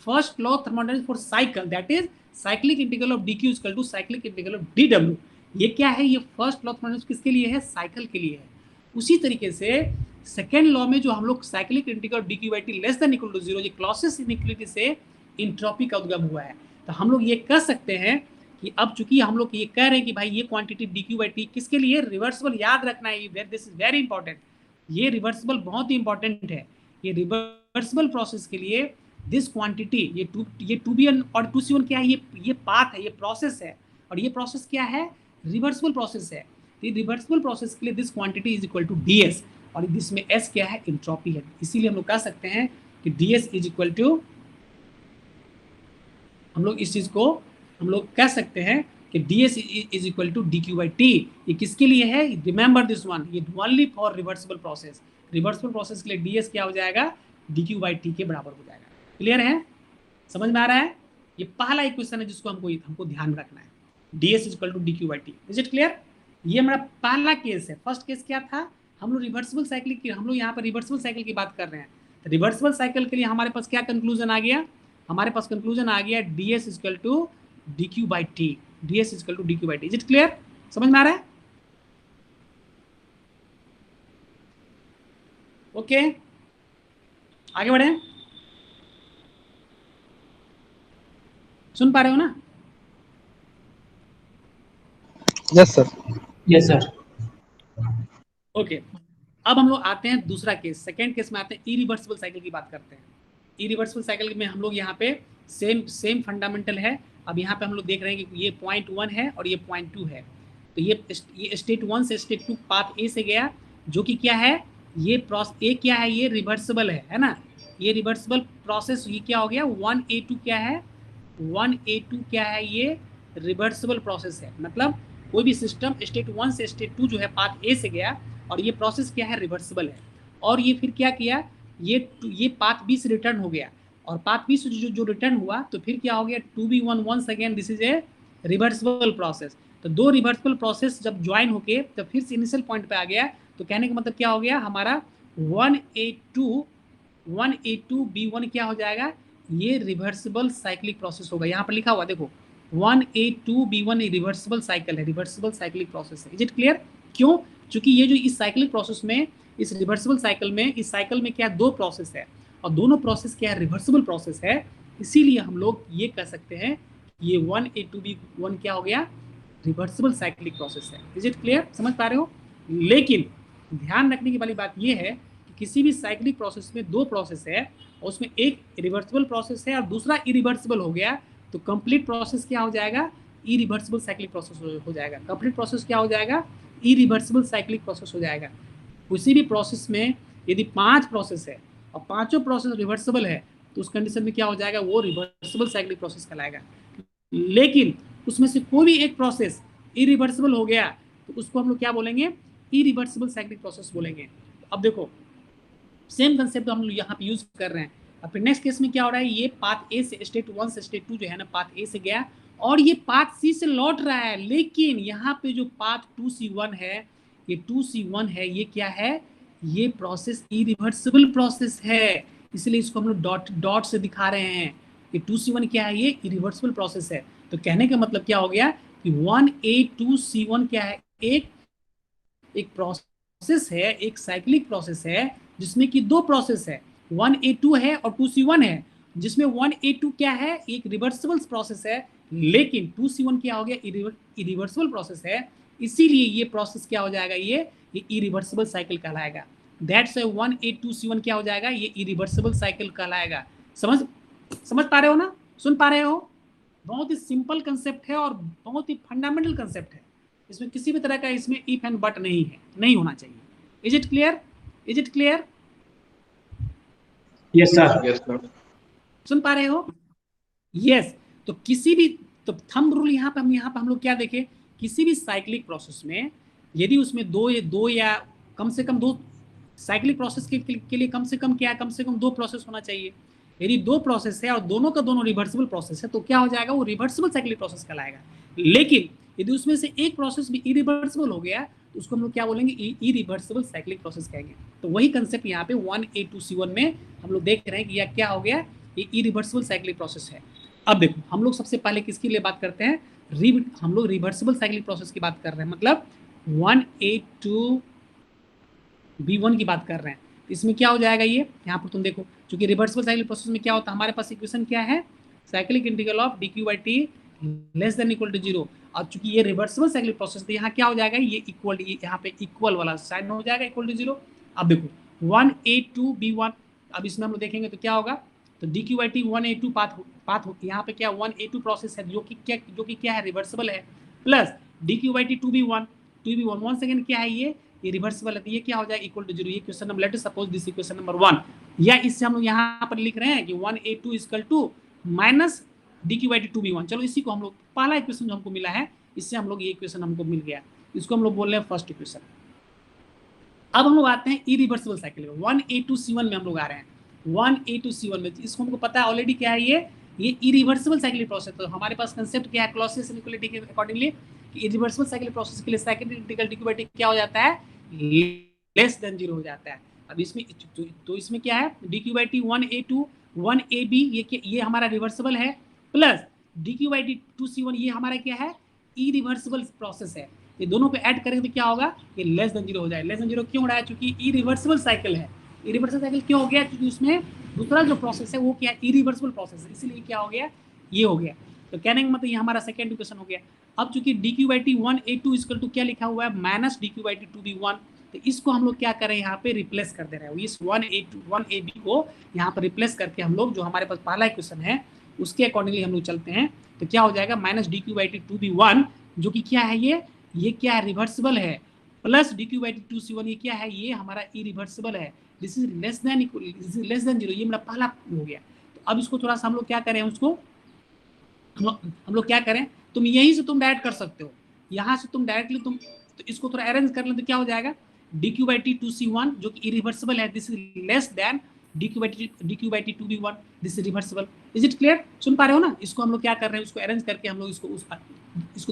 First law thermodynamics for cycle, that is cyclic integral of dq equal to cyclic integral of dw। ये क्या है? ये फर्स्ट लॉ थर्मोडायनामिक्स किसके लिए है? साइकिल के लिए है। उसी तरीके से सेकेंड लॉ में जो हम लोग cyclic integral of dq/t less than equal to 0, ये क्लॉसियस इनइक्वालिटी से एंट्रोपी का उद्गम हुआ है। तो हम लोग ये कह सकते हैं कि अब चूंकि हम लोग ये कह रहे हैं कि भाई ये क्वांटिटी dq/t किसके लिए? रिवर्सिबल। याद रखना है, दिस इज वेरी इंपॉर्टेंट। ये रिवर्सिबल बहुत ही इंपॉर्टेंट है। ये रिवर्सिबल प्रोसेस के लिए दिस क्वांटिटी, ये 2b1 और 2c1 क्या है? ये पाथ है, ये प्रोसेस है, और ये प्रोसेस क्या है? रिवर्सिबल प्रोसेस है। ये रिवर्सिबल प्रोसेस के लिए this quantity is equal to ds, और इसमें s क्या है? एंट्रोपी है। इसीलिए हम लोग कह सकते हैं कि ds इज इक्वल टू, हम लोग इस चीज को हम लोग कह सकते हैं कि ds is equal to dq/t। ये किसके लिए है? रिमेंबर दिस वन, ये only for reversible process. Reversible process के लिए ds क्या हो जाएगा? dq/t के बराबर हो जाएगा। क्लियर है? समझ में आ रहा है? ये पहला इक्वेशन है जिसको हमको ध्यान रखना है, ds is equal to dq/t। Is it clear? ये हमारा पहला केस है। फर्स्ट केस क्या था? हम लोग रिवर्सिबल साइकिल की, हम लोग यहाँ पर रिवर्सिबल साइकिल की बात कर रहे हैं। तो रिवर्सिबल साइकिल के लिए हमारे पास क्या कंक्लूजन आ गया? हमारे पास कंक्लूजन आ गया ds is equal to dq/t। ds is equal to dq/t। Is it clear? समझ में आ रहा है? ओके, आगे बढ़े। सुन पा रहे हो ना? Yes sir. Yes sir. Okay, अब हम लोग आते हैं दूसरा केस, सेकेंड केस में आते हैं, इरिवर्सिबल साइकिल की बात करते हैं। इरिवर्सिबल साइकिल में हम लोग यहाँ पे सेम फंडामेंटल है। अब यहाँ पे हम लोग देख रहे हैं कि ये पॉइंट 1 है और ये पॉइंट 2 है। तो ये स्टेट 1 से स्टेट 2 पाथ ए से गया, जो कि क्या है? ये प्रोसेस ए क्या है? ये रिवर्सिबल है ना? ये रिवर्सिबल प्रोसेस, ये क्या हो गया? 1a2 क्या है? 1a2 क्या है? ये रिवर्सिबल प्रोसेस है। मतलब कोई भी सिस्टम स्टेट 1 से स्टेट 2 जो है पाथ ए से गया, और ये प्रोसेस क्या है? रिवर्सिबल है। और ये फिर क्या किया? ये पाथ बी से रिटर्न हो गया, और पाथ बी से जो रिटर्न हुआ तो फिर क्या हो गया? 2b1 once again this is a reversible process. तो दो रिवर्सिबल प्रोसेस जब ज्वाइन होके तो फिर से इनिशियल पॉइंट पे आ गया। तो कहने का मतलब क्या हो गया? हमारा 1a2 b1 क्या हो जाएगा? ये रिवर्सिबल साइक्लिक प्रोसेस होगा। यहाँ पर लिखा हुआ देखो, 1a2 b1 रिवर्सिबल साइकिल है, रिवर्सिबल साइक्लिक प्रोसेस है। Is it clear? क्यों? क्योंकि ये जो इस साइक्लिक प्रोसेस में, इस रिवर्सिबल साइकिल में, इस साइकिल में क्या दो प्रोसेस है, और दोनों प्रोसेस क्या है? रिवर्सिबल प्रोसेस है। इसीलिए हम लोग ये कह सकते हैं ये 1a2 b1 क्या हो गया? रिवर्सिबल साइक्लिक प्रोसेस है। Is it clear? समझ पा रहे हो? लेकिन ध्यान रखने की वाली बात यह है कि किसी भी साइक्लिक प्रोसेस में दो प्रोसेस है, और उसमें एक रिवर्सिबल प्रोसेस है और दूसरा इरिवर्सिबल हो गया, तो कंप्लीट प्रोसेस क्या हो जाएगा? इरिवर्सिबल साइक्लिक प्रोसेस हो जाएगा। कंप्लीट प्रोसेस क्या हो जाएगा? इरिवर्सिबल साइक्लिक प्रोसेस हो जाएगा। किसी भी प्रोसेस में यदि 5 प्रोसेस है और पांचों प्रोसेस रिवर्सिबल है, तो उस कंडीशन में क्या हो जाएगा? वो रिवर्सिबल साइक्लिक प्रोसेस कहलाएगा। लेकिन उसमें से कोई भी एक प्रोसेस इरिवर्सिबल हो गया, तो उसको हम लोग क्या बोलेंगे? इरिवर्सिबल साइक्लिक प्रोसेस बोलेंगे। अब देखो, सेम कंसेप्ट हम लोग यहाँ पे यूज कर रहे हैं। अब फिर नेक्स्ट केस में क्या हो रहा है? ये पाथ ए से स्टेट 1 से स्टेट 2 जो है ना, पाथ ए से गया और ये पाथ सी से लौट रहा है। लेकिन यहाँ पे जो पाथ 2c1 है, ये 2c1 है, ये क्या है? ये प्रोसेस इरिवर्सिबल प्रोसेस है, इसलिए इसको हम लोग डॉट से दिखा रहे हैं कि 2c1 क्या है? ये इरिवर्सिबल प्रोसेस है। तो कहने का मतलब क्या हो गया कि 1a2c1 क्या है? एक प्रोसेस है, एक साइक्लिक प्रोसेस है जिसमें कि दो प्रोसेस है, 1a2 है और 2c1 है, जिसमें 1a2 क्या है? एक रिवर्सिबल प्रोसेस है, लेकिन 2c1 क्या हो गया? इरिवर्सिबल प्रोसेस है। इसीलिए ये प्रोसेस क्या हो जाएगा? ये ये इरिवर्सिबल साइकिल कहलाएगा। दैट्स 182C1 क्या हो जाएगा, ये इरिवर्सिबल साइकिल कहलाएगा। समझ पा रहे हो ना, सुन पा रहे हो? बहुत ही सिंपल कंसेप्ट है और बहुत ही फंडामेंटल कंसेप्ट है। इसमें किसी भी तरह का इसमें इफ एंड बट नहीं है, नहीं होना चाहिए। Is it clear? Is it clear? Yes, sir. Yes, sir. सुन पा रहे हो? यस। तो किसी भी, तो थंब रूल यहाँ पे हम लोग क्या देखें, किसी भी साइक्लिक प्रोसेस में यदि उसमें दो या कम से कम दो साइक्लिक प्रोसेस के लिए कम से कम क्या, कम से कम दो प्रोसेस होना चाहिए। यदि दो प्रोसेस है और दोनों का दोनों रिवर्सिबल प्रोसेस है तो क्या हो जाएगा, वो रिवर्सिबल साइक्लिक प्रोसेस कहलाएगा। लेकिन यदि उसमें से एक प्रोसेस भी इरिवर्सिबल हो गया तो उसको हम लोग क्या बोलेंगे, इरिवर्सिबल साइक्लिक प्रोसेस कहेंगे। तो वही कंसेप्ट यहाँ पे 182C1 में हम लोग देख रहे हैं कि यह क्या हो गया, ये इरिवर्सिबल साइक्लिक प्रोसेस है। अब देखो हम लोग सबसे पहले किसके लिए बात करते हैं, हम लोग रिवर्सिबल साइक्लिक प्रोसेस की बात कर रहे हैं, मतलब 182B1 की बात कर रहे हैं। तो इसमें क्या हो जाएगा, ये यहाँ पर तुम देखो, क्योंकि रिवर्सिबल साइक्लिक प्रोसेस में क्या होता है, हमारे पास इक्वेशन क्या है, cyclic integral of dq/t less than equal to 0। और चूंकि ये रिवर्सिबल साइक्लिक प्रोसेस तो यहाँ क्या हो जाएगा, ये इक्वल, यहाँ पे इक्वल वाला साइन हो जाएगा, इक्वल टू 0। अब देखो 182B1, अब इसमें हम लोग देखेंगे तो क्या होगा, तो dq/t 182 पाथ यहाँ पे क्या 182 प्रोसेस है जो कि क्या है, रिवर्सिबल है, plus dq/t 2B1 one second क्या है, ये रिवर्सिबल है, तो ये क्या हो जाएगा, इक्वल टू 0। ये question number, let us suppose this equation number 1, या इससे हम लोग यहाँ पर लिख रहे हैं कि 182 equal to minus dq/t 2B1। चलो इसी को हम लोग, पहला इक्वेशन जो हमको मिला है, इससे हम लोग ये इक्वेशन हमको मिल गया, इसको हम लोग बोल रहे हैं फर्स्ट इक्वेशन। अब हम लोग आते हैं इरिवर्सिबल साइकिल में, 182C1 में हम लोग आ रहे हैं। 182C1 में इसको हमको पता है ऑलरेडी क्या है, ये इरिवर्सिबल साइक्लिक प्रोसेस। तो हमारे पास कंसेप्ट क्या है, क्लॉसियस इनइक्वालिटी के अकॉर्डिंगली कि इरिवर्सिबल साइक्लिक प्रोसेस के लिए साइक्लिक इंटीग्रल dq/t क्या हो जाता है, लेस देन 0 हो जाता है। अब इसमें तो इसमें क्या है, dq/t 182 1ab ये हमारा रिवर्सिबल है, प्लस dq/t 2C1 ये हमारा क्या है, इरिवर्सिबल प्रोसेस है। ये दोनों को ऐड करेंगे तो क्या होगा, ये लेस देन 0 हो जाएगा। लेस देन 0 क्यों हो रहा है, क्योंकि इरिवर्सिबल साइकिल है। इरिवर्सिबल साइकिल क्यों हो गया, क्योंकि उसमें दूसरा जो प्रोसेस है वो क्या है, इरिवर्सिबल प्रोसेस है, इसीलिए क्या हो गया, ये हो गया। तो कहने का मतलब ये हमारा सेकंड इक्वेशन हो गया। अब चूंकि dq/t 182 इक्वल टू क्या लिखा हुआ है, माइनस dq/t 2B1, तो इसको हम लोग क्या करें, यहाँ पे रिप्लेस कर दे रहे हैं। इस 1ab को यहाँ पर रिप्लेस करके हम लोग जो हमारे पास पहला इक्वेशन है उसके अकॉर्डिंगली हम लोग चलते हैं, तो क्या हो जाएगा, माइनस dq/t 2B1 जो कि क्या है, ये क्या है, रिवर्सिबल है, प्लस dq/t 2C1 ये क्या है, ये हमारा इरिवर्सिबल है। दिस इज लेस देन 0, ये मेरा पहला हो गया। तो अब इसको थोड़ा सा हम लोग क्या करें, उसको हम लोग क्या करें, तुम यहीं से तुम डायरेक्ट कर सकते हो, यहाँ से तुम डायरेक्टली तुम तो इसको थोड़ा अरेंज कर लें तो क्या हो जाएगा, dq/t 2C1 जो कि इरिवर्सिबल है, this is less than dq/t 2B1, this is reversible. Is it clear? सुन पा रहे हो ना? इसको हम लोग क्या कर रहे हैं, उसको अरेंज करके हम लोग इसको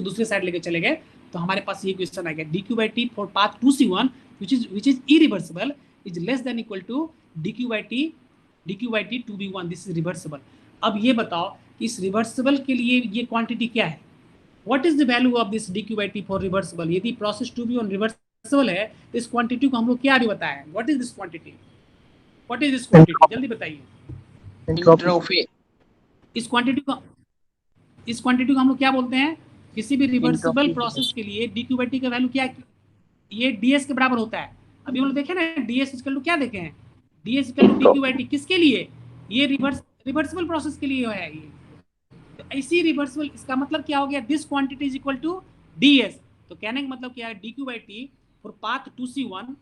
दूसरे साइड लेके चले गए, तो हमारे पास ये क्वेश्चन आ गया, dq/t for path 2C1 which is irreversible is less than equal to dq/t 2B1, this is reversible. अब ये बताओ कि इस रिवर्सिबल के लिए ये क्वांटिटी क्या है, what is the value of this dq/t for reversible. यदि प्रोसेस 2B1 रिवर्सिबल है तो इस क्वांटिटी को हम लोग क्या भी बताया, what is this quantity, what is this quantity, जल्दी बताइए। एंट्रोपी। इस क्वांटिटी को हम लोग क्या बोलते हैं, किसी भी रिवर्सिबल प्रोसेस के लिए dq/t का वैल्यू क्या है, ये ds के बराबर होता है। अभी हम लोग देखे ना, ds इक्वल टू क्या देखे हैं, ds इक्वल टू dq/t, किसके लिए, ये रिवर्सिबल प्रोसेस के लिए है। ये तो ऐसी रिवर्सिबल, इसका मतलब क्या हो गया, this quantity is equal to ds। तो कहने का मतलब क्या है, dq/t फॉर पाथ 2C1,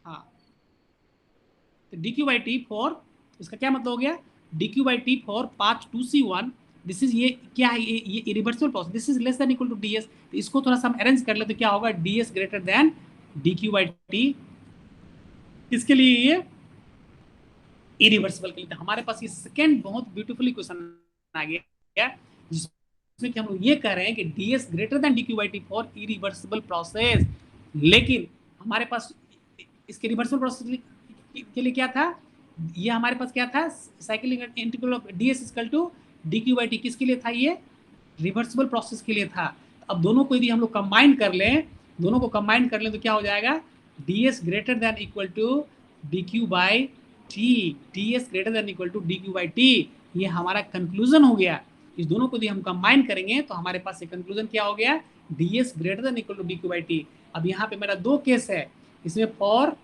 हाँ, तो dq/t फॉर, इसका क्या मतलब हो गया, dq/t for path 2C1, this is ये क्या है, ये irreversible process, this is less than equal to ds। तो इसको थोड़ा सा हम अरेंज कर ले तो क्या होगा, ds ग्रेटर देन dq/t, इसके लिए ये इरिवर्सिबल के लिए। तो हमारे पास ये सेकंड बहुत ब्यूटीफुल क्वेश्चन आ गया जिसमें कि हम लोग ये कह रहे हैं कि ds greater then dq/t for irreversible process. लेकिन हमारे पास इसके रिवर्सिबल प्रोसेस के लिए क्या था, ये हमारे पास क्या था, cyclic integral of ds equal to dq/t, किसके लिए था, ये रिवर्सिबल प्रोसेस के लिए था। अब दोनों को यदि हम लोग कंबाइन कर लें, तो क्या हो जाएगा, ds greater than equal to dq/t, ds greater than equal to dq/t, ये हमारा कंक्लूजन हो गया। इस दोनों को यदि हम कंबाइन करेंगे तो हमारे पास ये कंक्लूजन क्या हो गया, ds greater than equal to dq by T. अब यहाँ पे मेरा दो केस है, इसमें फॉर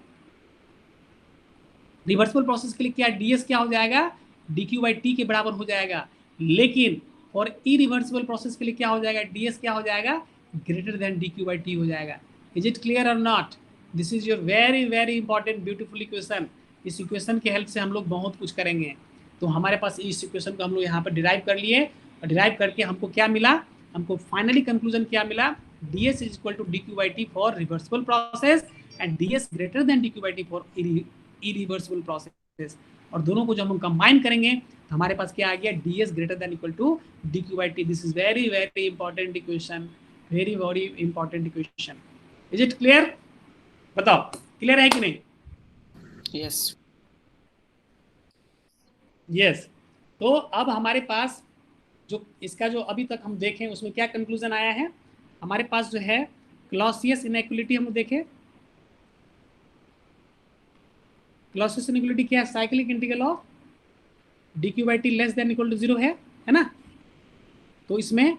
रिवर्सिबल प्रोसेस के लिए क्या ds क्या हो जाएगा, dq बाई टी के बराबर हो जाएगा, लेकिन फॉर इरिवर्सिबल प्रोसेस के लिए क्या हो जाएगा, ds क्या हो जाएगा, greater than dq by T हो जाएगा। इज इट क्लियर और not? This is your very very important beautiful equation. इस इक्वेशन के हेल्प से हम लोग बहुत कुछ करेंगे। तो हमारे पास इस इक्वेशन को हम लोग यहाँ पर डिराइव कर लिए, और डिराइव करके हमको क्या मिला, हमको फाइनली कंक्लूजन क्या मिला, ds is equal to dq by T for reversible process and ds greater than dq by T for irreversible process. और दोनों को जब हम कंबाइन करेंगे तो हमारे पास क्या आ गया, ds greater than equal to dq by T. This is very very important equation, very very important equation. Is it clear? बताओ क्लियर है कि नहीं? Yes yes. तो अब हमारे पास जो इसका जो अभी तक हम देखें उसमें क्या कंक्लूजन आया है, हमारे पास जो है क्लॉसियस इनइक्वालिटी हम देखें। क्लॉसियस इनइक्वालिटी क्या है, cyclic integral of dq by T less than equal to 0 है ना। तो इसमें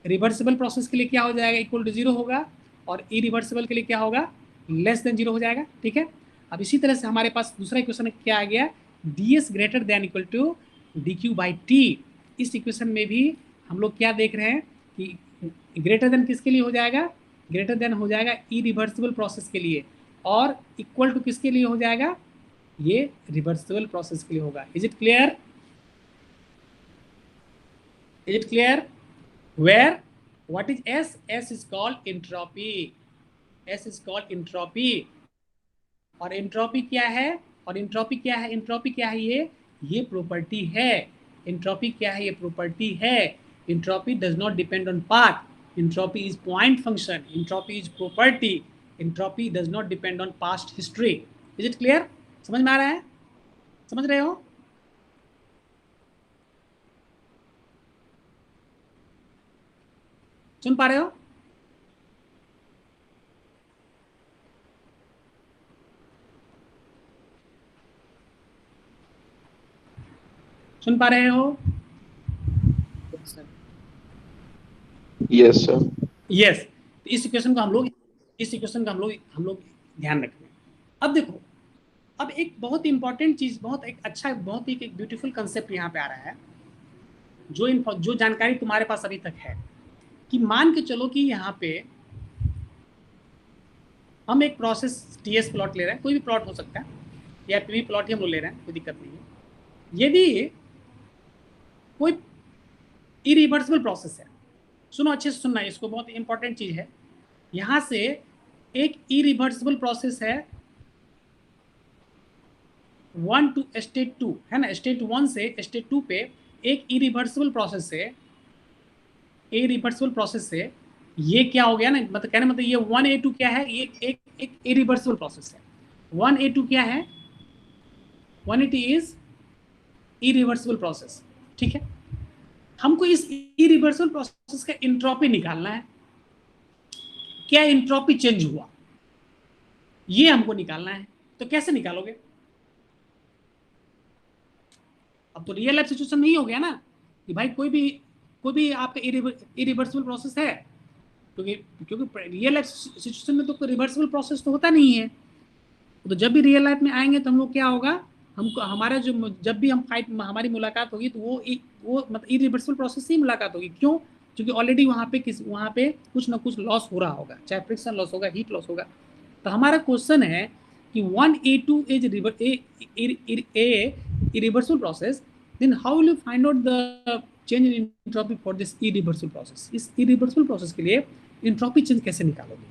रिवर्सिबल प्रोसेस के लिए क्या हो जाएगा, इक्वल टू 0 होगा, और इरिवर्सिबल के लिए क्या होगा, लेस देन 0 हो जाएगा। ठीक है। अब इसी तरह से हमारे पास दूसरा इक्वेशन क्या आ गया, ds greater than equal to dq by T. इस इक्वेशन में भी हम लोग क्या देख रहे हैं कि ग्रेटर देन किसके लिए हो जाएगा, ग्रेटर देन हो जाएगा इरिवर्सिबल प्रोसेस के लिए, और इक्वल टू किसके लिए हो जाएगा, ये रिवर्सिबल प्रोसेस के लिए होगा। Is it clear? Is it clear? Where what is s? s is called entropy. s is called entropy. और एंट्रोपी क्या है, और एंट्रोपी क्या है, एंट्रोपी क्या है, ये प्रॉपर्टी है। एंट्रोपी क्या है, ये प्रॉपर्टी है। Entropy does not depend on path, entropy is point function, entropy is property, entropy does not depend on past history. Is it clear? समझ में आ रहा है? समझ रहे हो? सुन पा रहे हो? सुन पा रहे हो? Yes, sir. यस। तो इस इक्वेशन को हम लोग ध्यान रखें। अब देखो, अब एक बहुत इंपॉर्टेंट चीज, बहुत एक अच्छा, बहुत ही एक ब्यूटीफुल कंसेप्ट यहाँ पे आ रहा है, जो जानकारी तुम्हारे पास अभी तक है, कि मान के चलो कि यहाँ पे हम एक प्रोसेस टीएस प्लॉट ले रहे हैं, कोई भी प्लॉट हो सकता है, या पीवी प्लॉट ही हम लोग ले रहे हैं, कोई दिक्कत नहीं है। यदि कोई इरिवर्सिबल प्रोसेस है, सुनो अच्छे से सुनना, इसको बहुत इंपॉर्टेंट चीज है। यहां से एक इरिवर्सिबल प्रोसेस है 1 टू स्टेट 2 है ना, स्टेट 1 से स्टेट 2 पे एक इरिवर्सिबल प्रोसेस से ये क्या हो गया ना, मतलब कहने मतलब ये 1A2 क्या है, ये एक इरिवर्सिबल प्रोसेस है। 1A2 क्या है, 180 इज इरिवर्सिबल प्रोसेस। ठीक है। हमको इस इरिवर्सिबल प्रोसेस का एंट्रोपी निकालना है, क्या एंट्रोपी चेंज हुआ ये हमको निकालना है। तो कैसे निकालोगे? अब तो रियल लाइफ सिचुएशन नहीं हो गया ना कि भाई कोई भी आपका इरिवर्सिबल प्रोसेस है, क्योंकि रियल लाइफ सिचुएशन में तो रिवर्सिबल प्रोसेस तो होता नहीं है। तो जब भी रियल लाइफ में आएंगे तो हम लोग क्या होगा, हमको हमारा जो जब भी हम हमारी मुलाकात होगी तो वो मतलब इरिवर्सिबल प्रोसेस से ही मुलाकात होगी। क्यों? क्योंकि ऑलरेडी वहाँ पे कुछ ना कुछ लॉस हो रहा होगा, चाहे फ्रिक्शन लॉस होगा, हीट लॉस होगा। तो हमारा क्वेश्चन है कि 1A2 is irreversible process, then how will you find out the change in entropy for this irreversible process? इस इरिवर्सिबल प्रोसेस के लिए एंट्रोपी चेंज कैसे निकालोगे?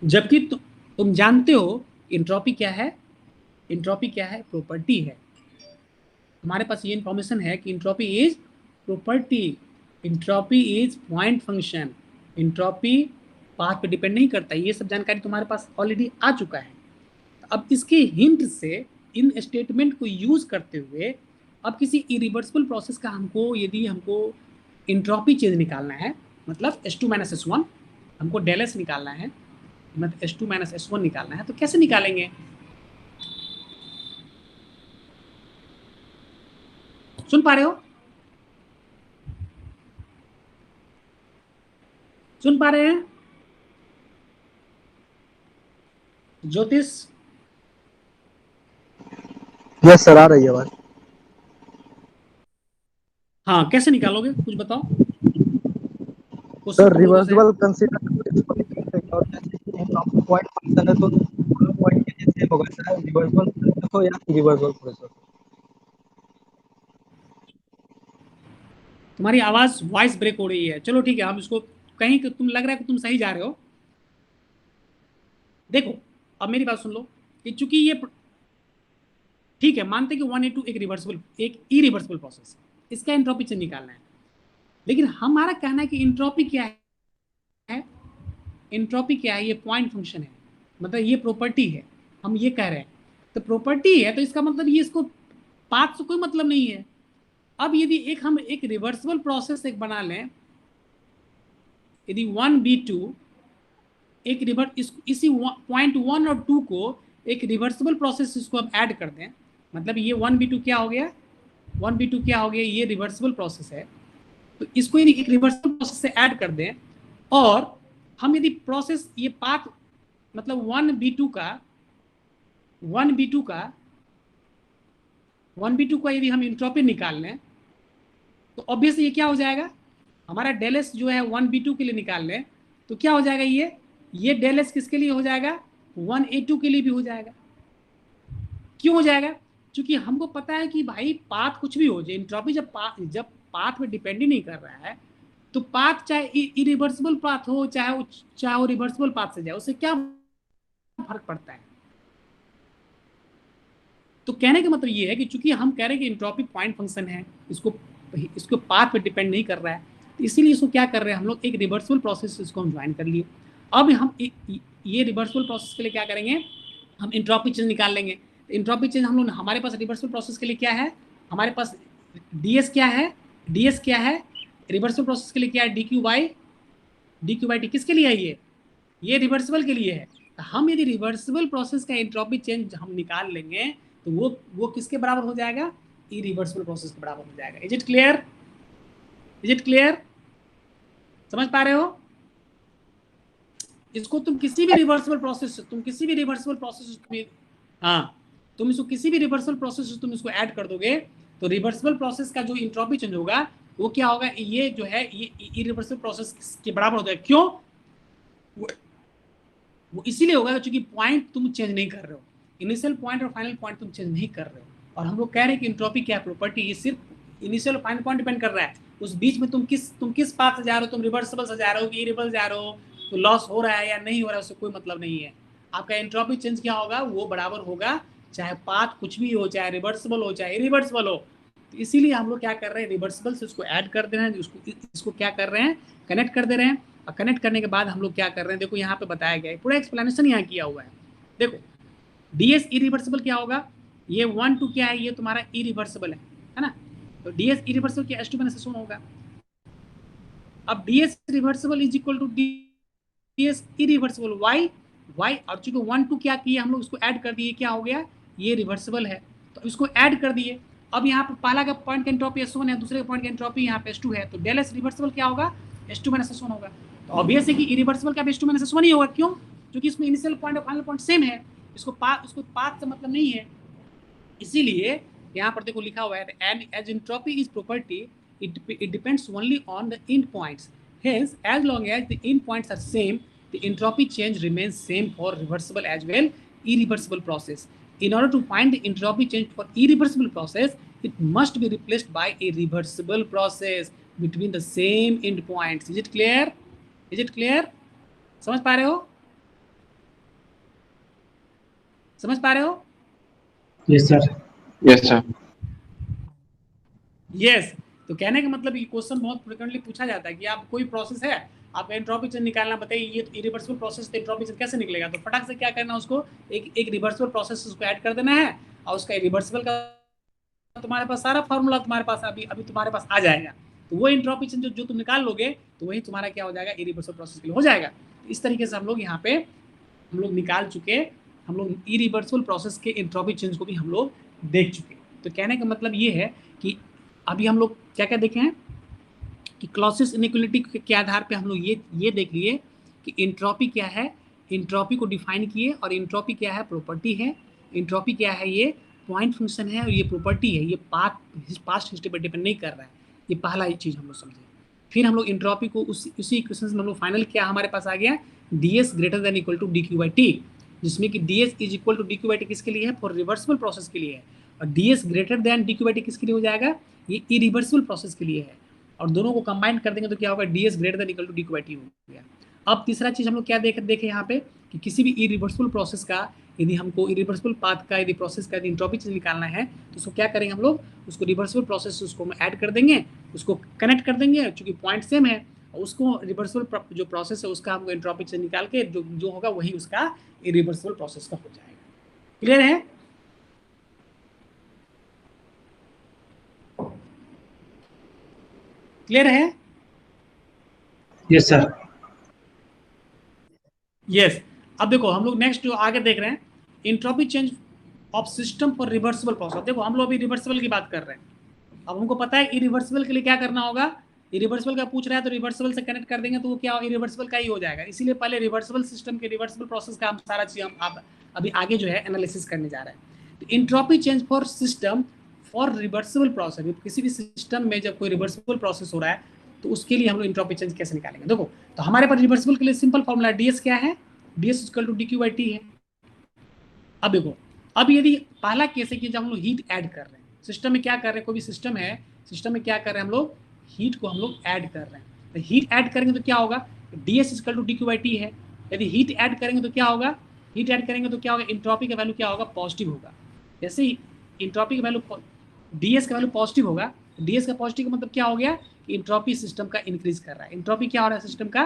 जबकि तुम जानते हो एंट्रोपी क्या है, एंट्रोपी क्या है, प्रॉपर्टी है। हमारे पास ये इंफॉर्मेशन है कि entropy is property, entropy is point function, entropy path पे डिपेंड नहीं करता। ये सब जानकारी तुम्हारे पास ऑलरेडी आ चुका है। अब इसके हिंट से, इन स्टेटमेंट को यूज करते हुए, अब किसी इरिवर्सिबल प्रोसेस का यदि हमको एंट्रोपी चेंज निकालना है, मतलब S2 - S1 हमको डेल S निकालना है, मतलब S2 - S1 निकालना है, तो कैसे निकालेंगे? सुन पा रहे हो? सुन पा रहे हैं ज्योतिष? यस सर, आ रही है आवाज। हाँ, कैसे निकालोगे कुछ बताओ। क्वेश्चन सर तो बोगस है। रिवर्सिबल कंसीडर और जैसे पॉइंट फंक्शन है तो पॉइंट के लिए सेम होगा सर, रिवर्सिबल प्रोसेस हो या इरिवर्सिबल प्रोसेस हो। तुम्हारी आवाज वॉइस ब्रेक हो रही है। चलो ठीक है, हम इसको कहीं कि तुम लग रहा है कि तुम सही जा रहे हो। देखो, अब मेरी बात सुन लो कि चूंकि ये ठीक है, मानते कि 1A2 एक इरिवर्सिबल प्रोसेस है, इसका एंट्रोपी चेंज निकालना है। लेकिन हमारा कहना है कि एंट्रोपी क्या है, एंट्रोपी क्या है, ये पॉइंट फंक्शन है, मतलब ये प्रॉपर्टी है, हम ये कह रहे हैं। तो प्रॉपर्टी है तो इसका मतलब ये, इसको पाथ से कोई मतलब नहीं है। अब यदि हम एक रिवर्सिबल प्रोसेस एक बना लें, यदि 1B2 एक इसी पॉइंट 1 और 2 को एक रिवर्सिबल प्रोसेस इसको हम ऐड कर दें, मतलब ये 1B2 क्या हो गया, 1B2 क्या हो गया, ये रिवर्सिबल प्रोसेस है। तो इसको यदि एक रिवर्सिबल प्रोसेस से ऐड कर दें और हम यदि प्रोसेस ये पाथ मतलब 1B2 का यदि हम एंट्रोपी निकाल लें तो ऑब्वियसली ये क्या हो जाएगा, हमारा डेल एस जो है 1B2 के लिए निकाल लें तो क्या हो जाएगा, ये डेल एस किसके लिए हो जाएगा, 1A2 के लिए भी हो जाएगा। क्यों हो जाएगा? क्योंकि हमको पता है कि भाई पाथ कुछ भी हो जाए, एंट्रोपी जब पाथ पे डिपेंड ही नहीं कर रहा है तो पाथ चाहे इरिवर्सिबल पाथ हो चाहे वो रिवर्सिबल पाथ से जाए, उससे क्या फर्क पड़ता है। तो कहने का मतलब ये है कि चूंकि हम कह रहे हैं कि एंट्रोपी पॉइंट फंक्शन है, इसको पाथ पे डिपेंड नहीं कर रहा है, तो इसीलिए इसको क्या कर रहे हैं हम लोग, एक रिवर्सिबल प्रोसेस इसको हम ज्वाइन कर लिए। अब हम ये रिवर्सिबल प्रोसेस के लिए क्या करेंगे, हम एंट्रोपी चेंज निकाल लेंगे। एंट्रोपी चेंज हम लोग, हमारे पास रिवर्सिबल प्रोसेस के लिए क्या है, हमारे पास ds क्या है, रिवर्सिबल प्रोसेस के लिए क्या है, dq/dt किसके लिए है, ये रिवर्सिबल के लिए है। तो हम यदि रिवर्सिबल प्रोसेस का एंट्रोपी चेंज हम निकाल लेंगे तो वो किसके बराबर हो जाएगा, इरिवर्सिबल प्रोसेस के बराबर हो जाएगा। Is it clear? समझ पा रहे हो? इसको तुम किसी भी रिवर्सिबल प्रोसेस तुम इसको किसी भी रिवर्सिबल प्रोसेस से तुम इसको ऐड कर दोगे तो रिवर्सिबल प्रोसेस का जो एंट्रोपी चेंज होगा वो क्या होगा, ये जो है ये इरिवर्सिबल प्रोसेस के बराबर हो जाएगा। क्यों? वो इसीलिए होगा क्योंकि पॉइंट तुम चेंज नहीं कर रहे हो, इनिशियल पॉइंट और फाइनल पॉइंट तुम चेंज नहीं कर रहे हो। और हम लोग कह रहे हैं कि एंट्रोपी क्या प्रॉपर्टी, ये सिर्फ इनिशियल और फाइनल पॉइंट डिपेंड कर रहा है, उस बीच में तुम किस पाथ से जा रहे हो, तुम रिवर्सिबल से जा रहे हो कि इरिवर्सिबल जा रहे हो, तो लॉस हो रहा है या नहीं हो रहा है उससे कोई मतलब नहीं है। आपका एंट्रोपी चेंज क्या होगा, वो बराबर होगा चाहे पाथ कुछ भी हो, चाहे रिवर्सिबल हो चाहे इरिवर्सिबल हो। तो इसीलिए हम लोग क्या कर रहे हैं, रिवर्सिबल से उसको ऐड कर दे रहे हैं, इसको क्या कर रहे हैं, कनेक्ट कर दे रहे हैं। और कनेक्ट करने के बाद हम लोग क्या कर रहे हैं, देखो यहाँ पे बताया गया है, पूरा एक्सप्लेनेशन यहाँ किया हुआ है। देखो ds इरिवर्सिबल क्या होगा, ये 1-2 क्या है, ये तुम्हारा इरिवर्सिबल है ना, तो ds इरिवर्सिबल क्या h2 - h1 होगा। अब ds reversible is equal to ds irreversible y और चूंकि 1-2 क्या किए हम लोग इसको ऐड कर दिए, क्या हो गया, ये रिवर्सिबल है तो इसको ऐड कर दिए। अब यहाँ पे पहला का पॉइंट का एंट्रोपी h1 है, दूसरे पॉइंट का एंट्रोपी यहाँ पे h2 है, तो डेल एस रिवर्सिबल क्या होगा, h2 - h1 होगा। तो ऑब्वियस है कि इरिवर्सिबल का h2 - h1 ही होगा। क्यों? क्योंकि इसमें इनिशियल पॉइंट और फाइनल पॉइंट सेम है, इसको पाथ से मतलब नहीं है। इसीलिए यहाँ पर देखो लिखा हुआ है, and as entropy is property it depends only on the end points, hence as long as the end points are same the entropy change remains same for reversible as well irreversible process. In order to find the entropy change for irreversible process, it must be replaced by a reversible process between the same end points. Is it clear? समझ पा रहे हो? Yes, sir. Yes, sir. Yes. तो कहने का मतलब ये question बहुत फ्रिक्वेंटली पूछा जाता है कि आप कोई प्रोसेस है, आपका एंट्रोपी चेंज निकालना, बताइए ये इरिवर्सिबल प्रोसेस तो एंट्रोपी चेंज कैसे निकलेगा। तो फटाक से क्या करना है, उसको एक रिवर्सिबल प्रोसेस उसको ऐड कर देना है और उसका रिवर्सिबल का तुम्हारे पास सारा फार्मूला तुम्हारे पास अभी तुम्हारे पास आ जाएगा। तो वो एंट्रोपी चेंज जो तुम निकाल लोगे तो वही तुम्हारा क्या हो जाएगा, इरिवर्सिबल प्रोसेस के लिए हो जाएगा। तो इस तरीके से हम लोग यहाँ पे हम लोग निकाल चुके, हम लोग इरिवर्सिबल प्रोसेस के एंट्रोपी चेंज को भी हम लोग देख चुके। तो कहने का मतलब ये है कि अभी हम लोग क्या क्या देखे हैं, कि क्लॉसियस इनइक्वालिटी के आधार पे हम लोग ये देख लिए कि इंट्रॉपी क्या है, इंट्रॉपी को डिफाइन किए, और इंट्रॉपी क्या है, प्रॉपर्टी है। इंट्रॉपी क्या है, ये पॉइंट फंक्शन है, और ये प्रॉपर्टी है, ये पास्ट हिस्ट्री पर डिपेंड नहीं कर रहा है। ये पहला चीज़ हम लोग समझे। फिर हम लोग इंट्रॉपी को उसी इक्वेशन में हम लोग फाइनल क्या हमारे पास आ गया, ds greater than equal to D Q by T, जिसमें कि ds is equal to D Q by T किसके लिए है, फॉर रिवर्सिबल प्रोसेस के लिए है, और ds greater then D Q by T किसके लिए हो जाएगा, ये इरिवर्सिबल प्रोसेस के लिए है। और दोनों को कंबाइन कर देंगे तो क्या होगा, ds greater than equal to D Q by T हो गया। अब तीसरा चीज हम लोग क्या देखे यहाँ पे कि किसी भी इरिवर्सिबल प्रोसेस का, यदि हमको इरिवर्सिबल पाथ का, यदि प्रोसेस का, यदि इंट्रॉपी चीज निकालना है तो उसको क्या करेंगे हम लोग, उसको रिवर्सिबल प्रोसेस उसको ऐड कर देंगे, उसको कनेक्ट कर देंगे, चूंकि पॉइंट सेम है, और उसको रिवर्सिबल जो प्रोसेस है उसका हमको इंट्रॉपी से निकाल के जो होगा वही उसका इरिवर्सिबल प्रोसेस का हो जाएगा। क्लियर है? क्लियर है? Yes sir. यस। अब देखो हम लोग नेक्स्ट जो आगे देख रहे हैं, entropy change of system for reversible process. देखो हम लोग अभी रिवर्सिबल की बात कर रहे हैं। अब हमको पता है इरिवर्सिबल के लिए क्या करना होगा, इरिवर्सिबल का पूछ रहा है तो रिवर्सिबल से कनेक्ट कर देंगे तो वो क्या इरिवर्सिबल का ही हो जाएगा। इसीलिए पहले रिवर्सिबल सिस्टम के रिवर्सिबल प्रोसेस का हम सारा चीज हम अभी आगे जो है एनालिसिस करने जा रहे हैं। तो entropy change for system for reversible process, किसी भी सिस्टम में जब कोई रिवर्सिबल प्रोसेस हो रहा है तो उसके लिए हम लोग इंट्रॉपी चेंज कैसे निकालेंगे। देखो तो हमारे पास रिवर्सिबल के लिए सिंपल फॉर्मूला ds क्या है, ds equal to D Q by T है। अब देखो, अब यदि पहला केस है कि जब हम लोग हीट ऐड कर रहे हैं सिस्टम में, क्या कर रहे हैं, कोई भी सिस्टम है, सिस्टम में क्या कर रहे हैं हम लोग, हीट को हम लोग ऐड कर रहे हैं। तो हीट ऐड करेंगे तो क्या होगा, ds equal to D Q by T है। यदि हीट ऐड करेंगे तो क्या होगा, हीट ऐड करेंगे तो क्या होगा, इंट्रॉपी का वैल्यू क्या होगा, पॉजिटिव होगा। जैसे ही इंट्रॉपी का वैल्यू, ds का वैल्यू पॉजिटिव होगा, ds का पॉजिटिव का मतलब क्या हो गया कि इंट्रॉपी सिस्टम का इंक्रीज कर रहा है। इंट्रॉपी क्या हो रहा है सिस्टम का,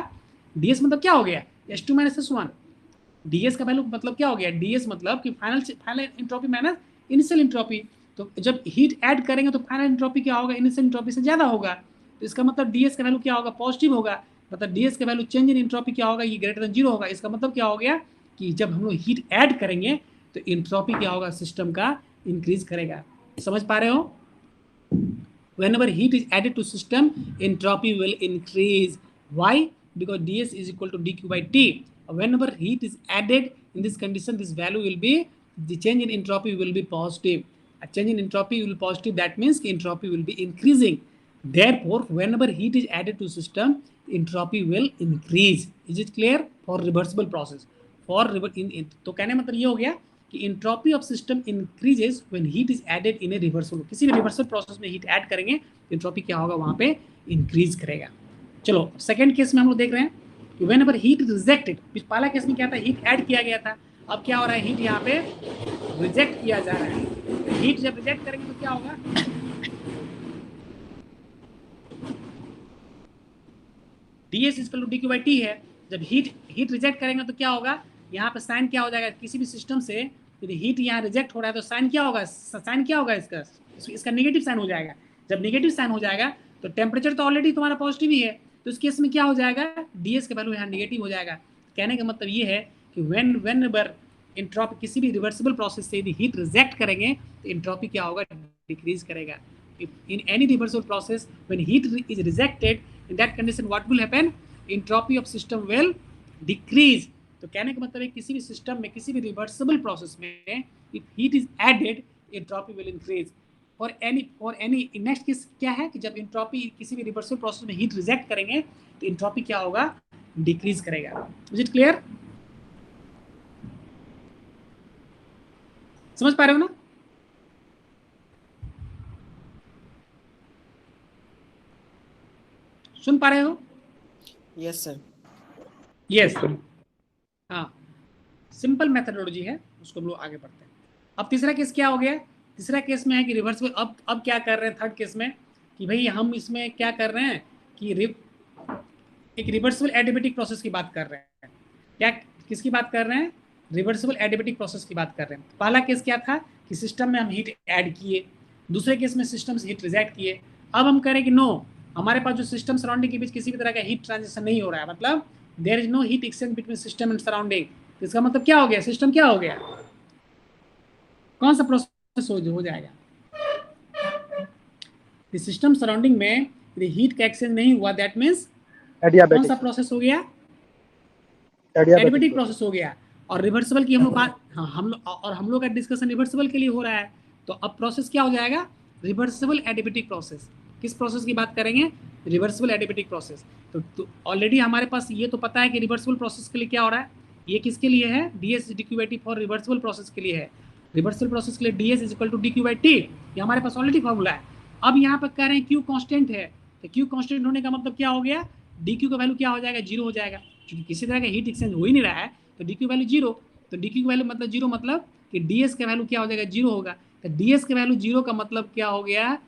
ds मतलब क्या हो गया, h2 माइनस h1। ds का वैल्यू मतलब क्या हो गया, ds मतलब कि final entropy minus initial entropy. तो जब हीट ऐड करेंगे तो फाइनल इंट्रॉपी क्या होगा, इनिशियल इंट्रॉपी से ज्यादा होगा। तो इसका मतलब ds का वैल्यू क्या होगा, पॉजिटिव होगा। मतलब ds का वैल्यू चेंज इन इंट्रॉपी क्या होगा, ये ग्रेटर देन 0 होगा। इसका मतलब क्या हो गया कि जब हम लोग हीट ऐड करेंगे तो इंट्रॉपी क्या होगा, सिस्टम का इंक्रीज करेगा। समझ पा रहे हो? Whenever heat is added to system, entropy will increase. Why? Because ds is equal to dq by t. Whenever heat is added in this condition, this value will be, the change in entropy will be positive. A change in entropy will be positive. That means entropy will be increasing. Therefore, whenever heat is added to system, entropy will increase. Is it clear? For reversible process. For तो कहने मतलब ये हो गया कि entropy of system increases when heat is added in a reversible. किसी भी reversible process में हीट ऐड करेंगे तो इंट्रॉपी क्या होगा, वहां पे इंक्रीज करेगा। चलो सेकंड केस में हम लोग देख रहे हैं कि व्हेनेवर हीट इज रिजेक्टेड। पहला केस में क्या था, हीट ऐड किया गया था, अब क्या हो रहा है, हीट यहाँ पे रिजेक्ट किया जा रहा है। हीट जब रिजेक्ट करेंगे तो क्या होगा, ds equal to dq by t है। जब हीट रिजेक्ट करेंगे तो क्या होगा, यहाँ पे साइन क्या हो जाएगा, किसी भी सिस्टम से यदि हीट यहाँ रिजेक्ट हो रहा है तो साइन क्या होगा, इसका नेगेटिव साइन हो जाएगा। जब नेगेटिव साइन हो जाएगा तो टेम्परेचर तो ऑलरेडी तुम्हारा पॉजिटिव ही है, तो इस केस में क्या हो जाएगा, ds का वैल्यू यहाँ नेगेटिव हो जाएगा। कहने का मतलब ये है कि व्हेनेवर इंट्रॉपी, किसी भी रिवर्सिबल प्रोसेस से यदि हीट रिजेक्ट करेंगे तो इंट्रॉपी क्या होगा, डिक्रीज करेगा। In any reversible process, when heat is rejected, in that condition what will happen, entropy of system will decrease. तो कहने का मतलब है किसी भी सिस्टम में, किसी भी रिवर्सिबल प्रोसेस में if heat is added, entropy will increase. For any next case क्या है कि जब इंट्रॉपी किसी भी रिवर्सिबल प्रोसेस में हीट रिजेक्ट करेंगे तो इंट्रॉपी क्या होगा, डिक्रीज करेगा। Is it clear? समझ पा रहे हो ना? सुन पा रहे हो? Yes, sir. यस। हाँ, सिंपल मेथडोलॉजी है, उसको हम लोग आगे बढ़ते हैं। अब तीसरा केस क्या हो गया, तीसरा केस में है कि रिवर्सिबल। अब क्या कर रहे हैं थर्ड केस में कि भाई हम इसमें क्या कर रहे हैं कि एक रिवर्सिबल एडियाबेटिक प्रोसेस की बात कर रहे हैं। क्या, किसकी बात कर रहे हैं, रिवर्सिबल एडियाबेटिक प्रोसेस की बात कर रहे हैं। पहला केस क्या था कि सिस्टम में हम हीट ऐड किए, दूसरे केस में सिस्टम से हीट रिजेक्ट किए। अब हम करें कि नो, हमारे पास जो सिस्टम सराउंडिंग के बीच किसी भी तरह का हीट ट्रांजिशन नहीं हो रहा है, मतलब there is no heat exchange between system and surrounding. इसका मतलब क्या हो गया, सिस्टम क्या हो गया, कौन सा प्रोसेस हो जाएगा, सिस्टम सराउंडिंग में यदि हीट का एक्सचेंज नहीं हुआ दैट मीन्स कौन एडियाबैटिक सा प्रोसेस हो गया? एडियाबैटिक एडिबेटिक प्रोसेस हो गया। और रिवर्सिबल की हम लोग बात, हाँ हम लोग का डिस्कशन रिवर्सिबल के लिए हो रहा है, तो अब प्रोसेस क्या हो जाएगा? Reversible adiabatic process. किस प्रोसेस की बात करेंगे? Reversible adiabatic process. तो ऑलरेडी हमारे पास ये तो पता है कि रिवर्सिबल प्रोसेस के लिए क्या हो रहा है, ये किसके लिए है? ds dq/t for reversible process के लिए है। रिवर्सिबल प्रोसेस के लिए ds = dq/t, ये हमारे पास ऑलरेडी फॉर्मूला है। अब यहाँ पर कह रहे हैं q कांस्टेंट है, तो q कांस्टेंट होने का मतलब क्या हो गया? dq का वैल्यू क्या हो जाएगा? 0 हो जाएगा, क्योंकि किसी तरह का हीट एक्सचेंज हो ही नहीं रहा है, तो dq वैल्यू 0। तो dq की वैल्यू मतलब 0, मतलब कि ds का वैल्यू क्या हो जाएगा? 0 होगा। तो ds का वैल्यू 0 का मतलब क्या हो गया?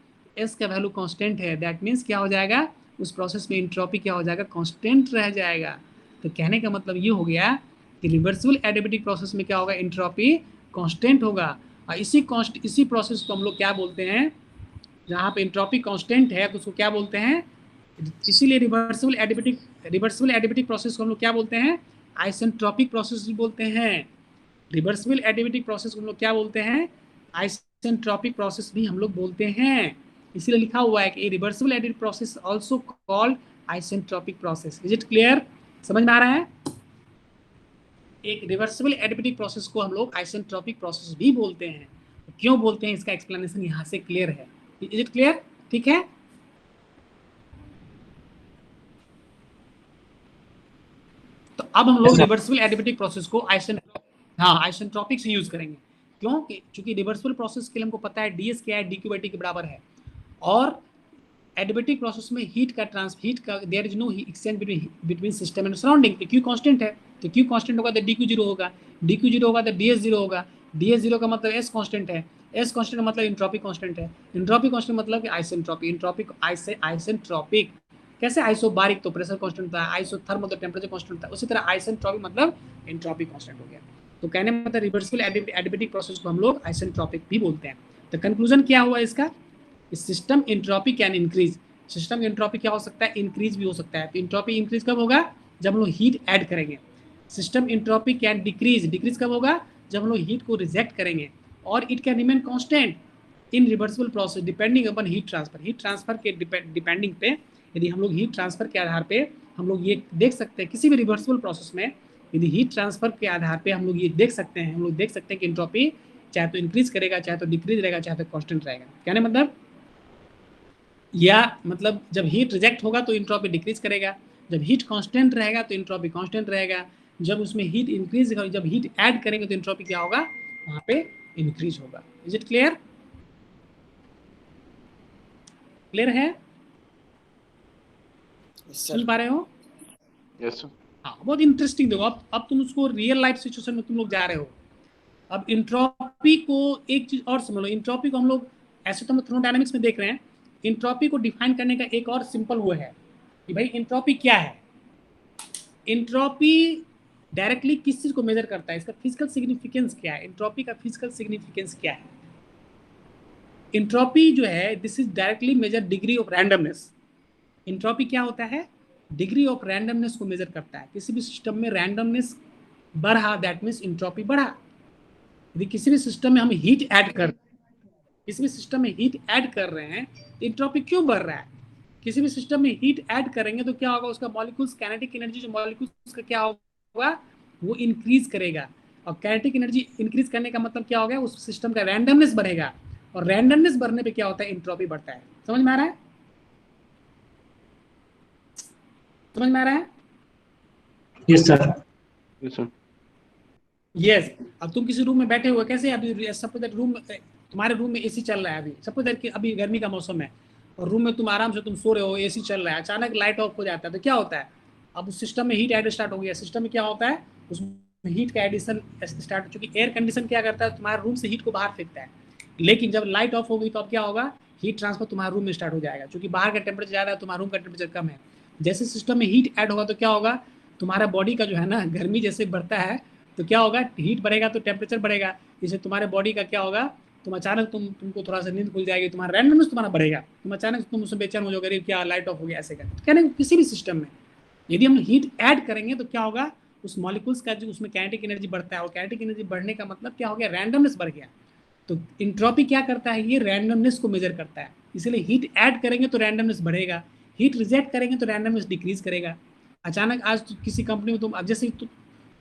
s का वैल्यू कांस्टेंट है, दैट मीन्स क्या हो जाएगा? उस प्रोसेस में एंट्रोपी क्या हो जाएगा? कांस्टेंट रह जाएगा। तो कहने का मतलब ये हो गया कि रिवर्सिबल एडिबेटिक प्रोसेस में क्या होगा? एंट्रोपी कांस्टेंट होगा। और इसी प्रोसेस को हम लोग क्या बोलते हैं? जहाँ पे एंट्रोपी कांस्टेंट है तो उसको क्या बोलते हैं? इसीलिए रिवर्सिबल एडिबेटिक प्रोसेस को हम लोग क्या बोलते हैं? आइसेंट्रोपिक प्रोसेस भी बोलते हैं। रिवर्सिबल एडिबेटिक प्रोसेस को हम लोग क्या बोलते हैं? आइसेंट्रोपिक प्रोसेस भी हम लोग बोलते हैं। इसीलिए लिखा हुआ है कि reversible adiabatic process also called isentropic process. Is it clear? समझ में आ रहा है? एक रिवर्सिबल एडिबेटिक प्रोसेस को हम लोग आइसेंट्रोपिक प्रोसेस भी बोलते हैं। तो क्यों बोलते हैं इसका एक्सप्लेनेशन यहाँ से क्लियर है। Is it clear? ठीक है। तो अब हम लोग रिवर्सिबल एडिबेटिक प्रोसेस को आइसेंट्रोपिक से यूज करेंगे। क्यों? क्योंकि रिवर्सिबल प्रोसेस के लिए हमको पता है ds क्या है? dq/t के बराबर है। और एडिबेटिक प्रोसेस में हीट का there is no exchange between system and surrounding. तो q कांस्टेंट है, तो q कांस्टेंट होगा तो dq 0 होगा, dq 0 होगा तो ds 0 होगा, ds 0 का मतलब s कांस्टेंट है, s कांस्टेंट का मतलब एंट्रोपी कांस्टेंट है, एंट्रोपी कांस्टेंट मतलब कि आइसेंट्रोपिक। आइसेंट्रोपिक कैसे? आइसोबारिक तो प्रेशर कांस्टेंट होता है, आइसोथर्मल तो टेम्परेचर कांस्टेंट होता है, उसी तरह आइसेंट्रोपिक मतलब एंट्रोपी कांस्टेंट हो गया। तो कहने में मतलब रिवर्सिबल एडिबेटिक प्रोसेस को हम लोग आइसेंट्रोपिक भी बोलते हैं। तो कंक्लूजन क्या हुआ इसका? System entropy can increase. System entropy क्या हो सकता है? इंक्रीज भी हो सकता है। तो एंट्रोपी इंक्रीज कब होगा? जब हम लोग हीट ऐड करेंगे। सिस्टम एंट्रोपी कैन डिक्रीज कब होगा? जब हम लोग हीट को रिजेक्ट करेंगे। और it can remain constant in reversible process depending upon heat transfer. Heat transfer के डिपेंडिंग पे, यदि हम लोग हीट ट्रांसफर के आधार पे हम लोग ये देख सकते हैं किसी भी रिवर्सिबल प्रोसेस में, यदि हीट ट्रांसफर के आधार पे हम लोग ये देख सकते हैं कि एंट्रोपी चाहे तो इंक्रीज करेगा, चाहे तो डिक्रीज रहेगा, चाहे तो कांस्टेंट रहेगा। कहने मतलब जब हीट रिजेक्ट होगा तो एंट्रोपी डिक्रीज करेगा, जब हीट कांस्टेंट रहेगा तो एंट्रोपी कांस्टेंट रहेगा, जब उसमें हीट इंक्रीज, जब हीट ऐड करेंगे तो एंट्रोपी क्या होगा? वहां पे इंक्रीज होगा। Is it clear? क्लियर है? समझ पा रहे हो? Yes, sir. हाँ, बहुत इंटरेस्टिंग। देखो अब तुम उसको रियल लाइफ सिचुएशन में तुम लोग जा रहे हो। अब इंट्रोपी को एक चीज और समझ लो। इंट्रोपी को हम लोग ऐसे तो हम थर्मोडायनामिक्स में देख रहे हैं, इंट्रोपी को डिफाइन करने का एक और सिंपल वो है कि भाई इंट्रोपी क्या है। इंट्रोपी डायरेक्टली किस चीज को मेजर करता है? इसका फिजिकल सिग्निफिकेंस क्या है? इंट्रोपी का फिजिकल सिग्निफिकेंस क्या है? इंट्रोपी जो है this is directly measure degree of randomness. Entropy क्या होता है? डिग्री ऑफ रैंडमनेस को मेजर करता है। किसी भी सिस्टम में रैंडमनेस बढ़ा दैट मीन्स इंट्रोपी बढ़ा। यदि किसी भी सिस्टम में हम हीट ऐड कर रहे हैं तो इंट्रोपी क्यों बढ़ रहा है? किसी भी सिस्टम में हीट ऐड करेंगे तो क्या होगा? उसका मॉलिक्यूल्स काइनेटिक एनर्जी जो मॉलिक्यूल्स का क्या होगा? वो इंक्रीज करेगा। और काइनेटिक एनर्जी इंक्रीज करने का मतलब क्या हो गया? उस सिस्टम का रैंडमनेस बढ़ेगा, और रैंडमनेस बढ़ने पे क्या होता है? इंट्रोपी बढ़ता है। समझ में आ रहा है? समझ में आ रहा है? Yes sir. Yes, sir. Yes. अब तुम किसी रूम में बैठे हुए, कैसे अभी सपोज दैट तुम्हारे रूम में एसी चल रहा है, अभी सपोज दैट कि अभी गर्मी का मौसम है और रूम में तुम आराम से तुम सो रहे हो, एसी चल रहा है, अचानक लाइट ऑफ हो जाता है तो क्या होता है? अब उस सिस्टम में हीट ऐड स्टार्ट हो गया। सिस्टम में क्या होता है? उसमें हीट का एडिशन स्टार्ट हो चुकी। एयर कंडीशन क्या करता है? तुम्हारे रूम से हीट को बाहर फेंकता है। लेकिन जब लाइट ऑफ होगी तो अब क्या होगा? हीट ट्रांसफर तुम्हारे रूम में स्टार्ट हो जाएगा, क्योंकि बाहर का टेम्परेचर ज़्यादा है, तुम्हारे रूम का टेम्परेचर कम है। जैसे सिस्टम में हीट ऐड होगा तो क्या होगा? तुम्हारा बॉडी का जो है ना, गर्मी जैसे बढ़ता है तो क्या होगा? हीट बढ़ेगा तो टेम्परेचर बढ़ेगा। इससे तुम्हारे बॉडी का क्या होगा? तुम अचानक तुमको थोड़ा सा नींद खुल जाएगी, तुम्हारा रैंडमनेस तुम्हारा बढ़ेगा, तुम अचानक तुम उसमें बेचैन हो जाओगे, क्या लाइट ऑफ हो गया, ऐसे कर। कहने किसी भी सिस्टम में यदि हम हीट ऐड करेंगे तो क्या होगा? उस मॉलिक्यूल्स का जो उसमें काइनेटिक एनर्जी बढ़ता है, और काइनेटिक एनर्जी बढ़ने का मतलब क्या हो गया? रैंडमनेस बढ़ गया। तो इंट्रोपी क्या करता है? ये रैंडमनेस को मेजर करता है। इसलिए हीट ऐड करेंगे तो रैंडमनेस बढ़ेगा, हीट रिजेक्ट करेंगे तो रैंडमनेस डिक्रीज करेगा। अचानक आज किसी कंपनी में अब जैसे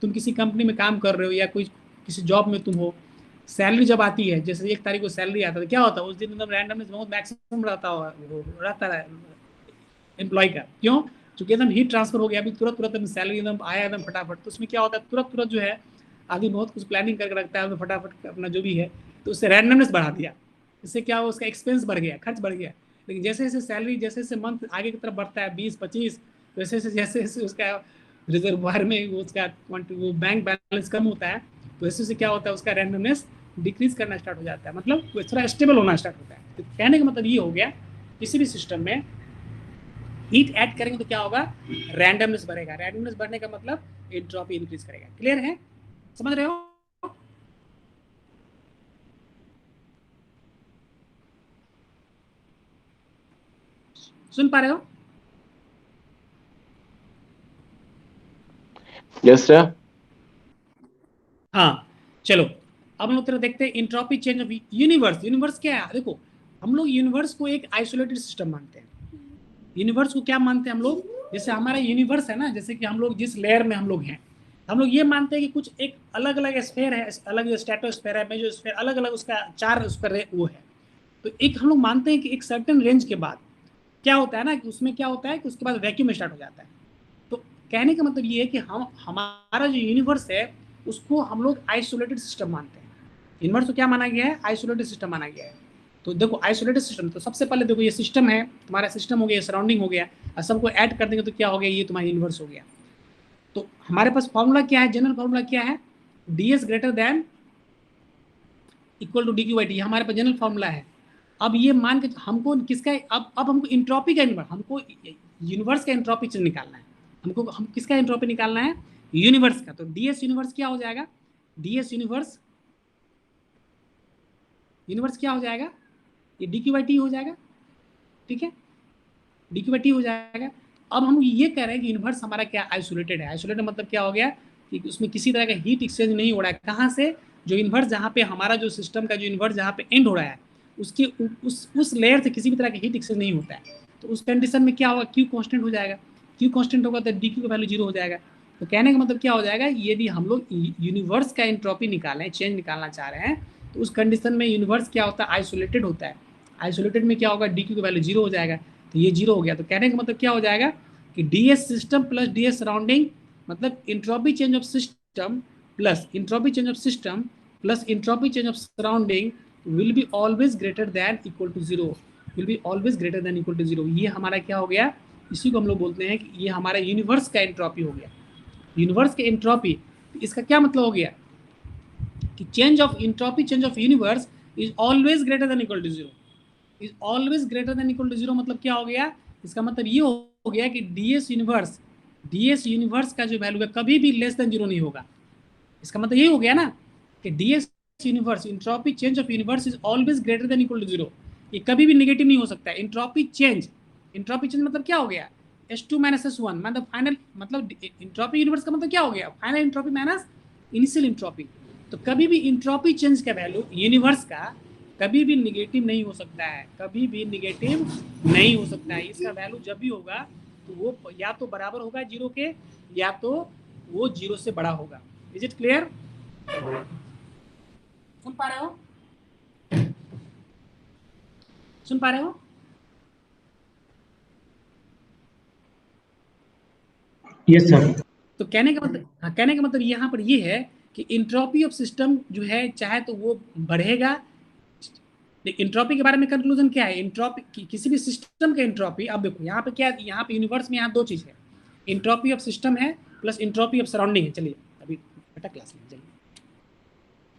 तुम किसी कंपनी में काम कर रहे हो या कोई किसी जॉब में तुम हो, सैलरी जब आती है, जैसे 1 तारीख को सैलरी आता है, तो क्या होता है उस दिन एकदम रैंडमनेस बहुत मैक्सिमम रहता है एम्प्लॉय का। क्यों? क्योंकि एकदम हीट ट्रांसफर हो गया, अभी तुरंत तुरंत सैलरी एकदम आया एकदम फटाफट। तो उसमें क्या होता है, तुरंत तुरंत जो है आदमी बहुत कुछ प्लानिंग करके रखता है, फटाफट अपना जो भी है, तो उससे रैंडमनेस बढ़ा दिया। इससे क्या हो, उसका एक्सपेंस बढ़ गया, खर्च बढ़ गया। लेकिन जैसे जैसे सैलरी जैसे जैसे मंथ आगे की तरफ बढ़ता है 20-25, वैसे जैसे जैसे उसका रिजर्वायर में उसका वो बैंक बैलेंस कम होता है, तो वैसे से क्या होता है उसका रैंडमनेस डिक्रीज करना स्टार्ट हो जाता है, मतलब वो थोड़ा स्टेबल होना स्टार्ट होता है। तो कहने का मतलब ये हो गया, किसी भी सिस्टम में हीट ऐड करेंगे तो क्या होगा, रैंडमनेस बढ़ेगा। रैंडमनेस बढ़ने का मतलब एंट्रोपी इंक्रीज करेगा। क्लियर है? समझ रहे हो? सुन पा रहे हो? Yes, sir. हाँ, चलो अब हम लोग तरह देखते हैं entropy change of universe. Universe क्या है? देखो, हम लोग यूनिवर्स को एक आइसोलेटेड सिस्टम मानते हैं। यूनिवर्स को क्या मानते हैं हम लोग? जैसे हमारा यूनिवर्स है ना, जैसे कि हम लोग जिस लेयर में हम लोग हैं, हम लोग ये मानते हैं कि कुछ एक अलग अलग स्फीयर है, अलग स्ट्रेटोस्फीयर है, मेसोस्फीयर, अलग अलग उसका 4 उसका वो है। तो एक हम लोग मानते हैं कि एक सर्टेन रेंज के बाद क्या होता है ना, कि उसमें क्या होता है कि उसके बाद वैक्यूम स्टार्ट हो जाता है। तो कहने का मतलब ये है कि हम हमारा जो यूनिवर्स है उसको हम लोग आइसोलेटेड सिस्टम मानते हैं। यूनिवर्स को क्या माना गया है? आइसोलेटेड सिस्टम माना गया है। तो देखो आइसोलेटेड सिस्टम, तो सबसे पहले देखो ये सिस्टम है, तुम्हारा सिस्टम हो गया, सराउंडिंग हो गया, और सबको ऐड कर देंगे तो क्या हो गया, ये तुम्हारा यूनिवर्स हो गया। तो हमारे पास फॉर्मूला क्या है, जनरल फॉर्मूला क्या है? ds greater than equal to dq/dt, हमारे पास जनरल फॉर्मूला है। अब ये मान के हमको किसका, अब हमको इंट्रोपी का हमको यूनिवर्स का इंट्रोपी निकालना है। हम किसका इंट्रोपी निकालना है? यूनिवर्स का। तो ds यूनिवर्स क्या हो जाएगा? ds यूनिवर्स क्या हो जाएगा? ये dq/t हो जाएगा। ठीक है, dq/t हो जाएगा। अब हम ये कह रहे हैं कि यूनिवर्स हमारा क्या आइसोलेटेड है। आइसोलेटेड मतलब क्या हो गया कि उसमें किसी तरह का हीट एक्सचेंज नहीं हो रहा है। कहाँ से? जो यूनिवर्स जहाँ पे हमारा जो सिस्टम का जो यूनिवर्स जहाँ पे एंड हो रहा है उसके उस लेयर से किसी भी तरह का हीट एक्सचेंज नहीं होता है। तो उस कंडीशन में क्या होगा, क्यू कांस्टेंट हो जाएगा। क्यू कांस्टेंट होगा तो डी क्यू का वैल्यू 0 हो जाएगा। तो कहने का मतलब क्या हो जाएगा, यदि हम लोग यूनिवर्स का एंट्रोपी निकालें, चेंज निकालना चाह रहे हैं, तो उस कंडीशन में यूनिवर्स क्या होता है, आइसोलेटेड होता है। आइसोलेटेड में क्या होगा, डी क्यू का वैल्यू 0 हो जाएगा। तो ये 0 हो गया। तो कहने का मतलब क्या हो जाएगा कि D S system plus D S surrounding, मतलब entropy change of system plus entropy change of system plus entropy change of surrounding will be always greater than equal to 0, will be always greater than equal to 0। ये हमारा क्या हो गया, इसी को हम लोग बोलते हैं कि ये हमारा यूनिवर्स का एंट्रोपी हो गया। यूनिवर्स के एंट्रोपी, इसका क्या मतलब हो गया कि change of entropy, change of universe is always greater than equal to 0, is always greater than equal to 0। मतलब क्या हो गया, इसका मतलब ये हो गया कि ds यूनिवर्स का जो वैल्यू है कभी भी लेस देन 0 नहीं होगा। इसका मतलब ये हो गया ना कि ds universe, entropy change of universe is always greater than equal to 0। ये कभी भी नेगेटिव नहीं हो सकता है। एंट्रोपी चेंज मतलब क्या हो गया, S2 - S1 मतलब फाइनल, मतलब एंट्रोपी यूनिवर्स का मतलब क्या हो गया, final entropy minus initial entropy. तो कभी भी एंट्रोपी चेंज का वैल्यू यूनिवर्स का कभी भी निगेटिव नहीं हो सकता है, कभी भी निगेटिव नहीं हो सकता है। इसका वैल्यू जब भी होगा तो वो या तो बराबर होगा 0 के, या तो वो 0 से बड़ा होगा। Is it clear? सुन पा रहे हो? सुन पा रहे हो? Yes sir. तो कहने का मतलब यहाँ पर ये है कि एंट्रोपी ऑफ सिस्टम जो है चाहे तो वो बढ़ेगा। एंट्रोपी के बारे में कंक्लूजन क्या है, एंट्रोपी किसी भी सिस्टम का एंट्रोपी, अब देखो यहाँ पे क्या, यहाँ पे यूनिवर्स में यहाँ 2 चीज है, एंट्रोपी ऑफ सिस्टम है प्लस एंट्रोपी ऑफ सराउंडिंग है। चलिए अभी बेटा क्लास में चलिए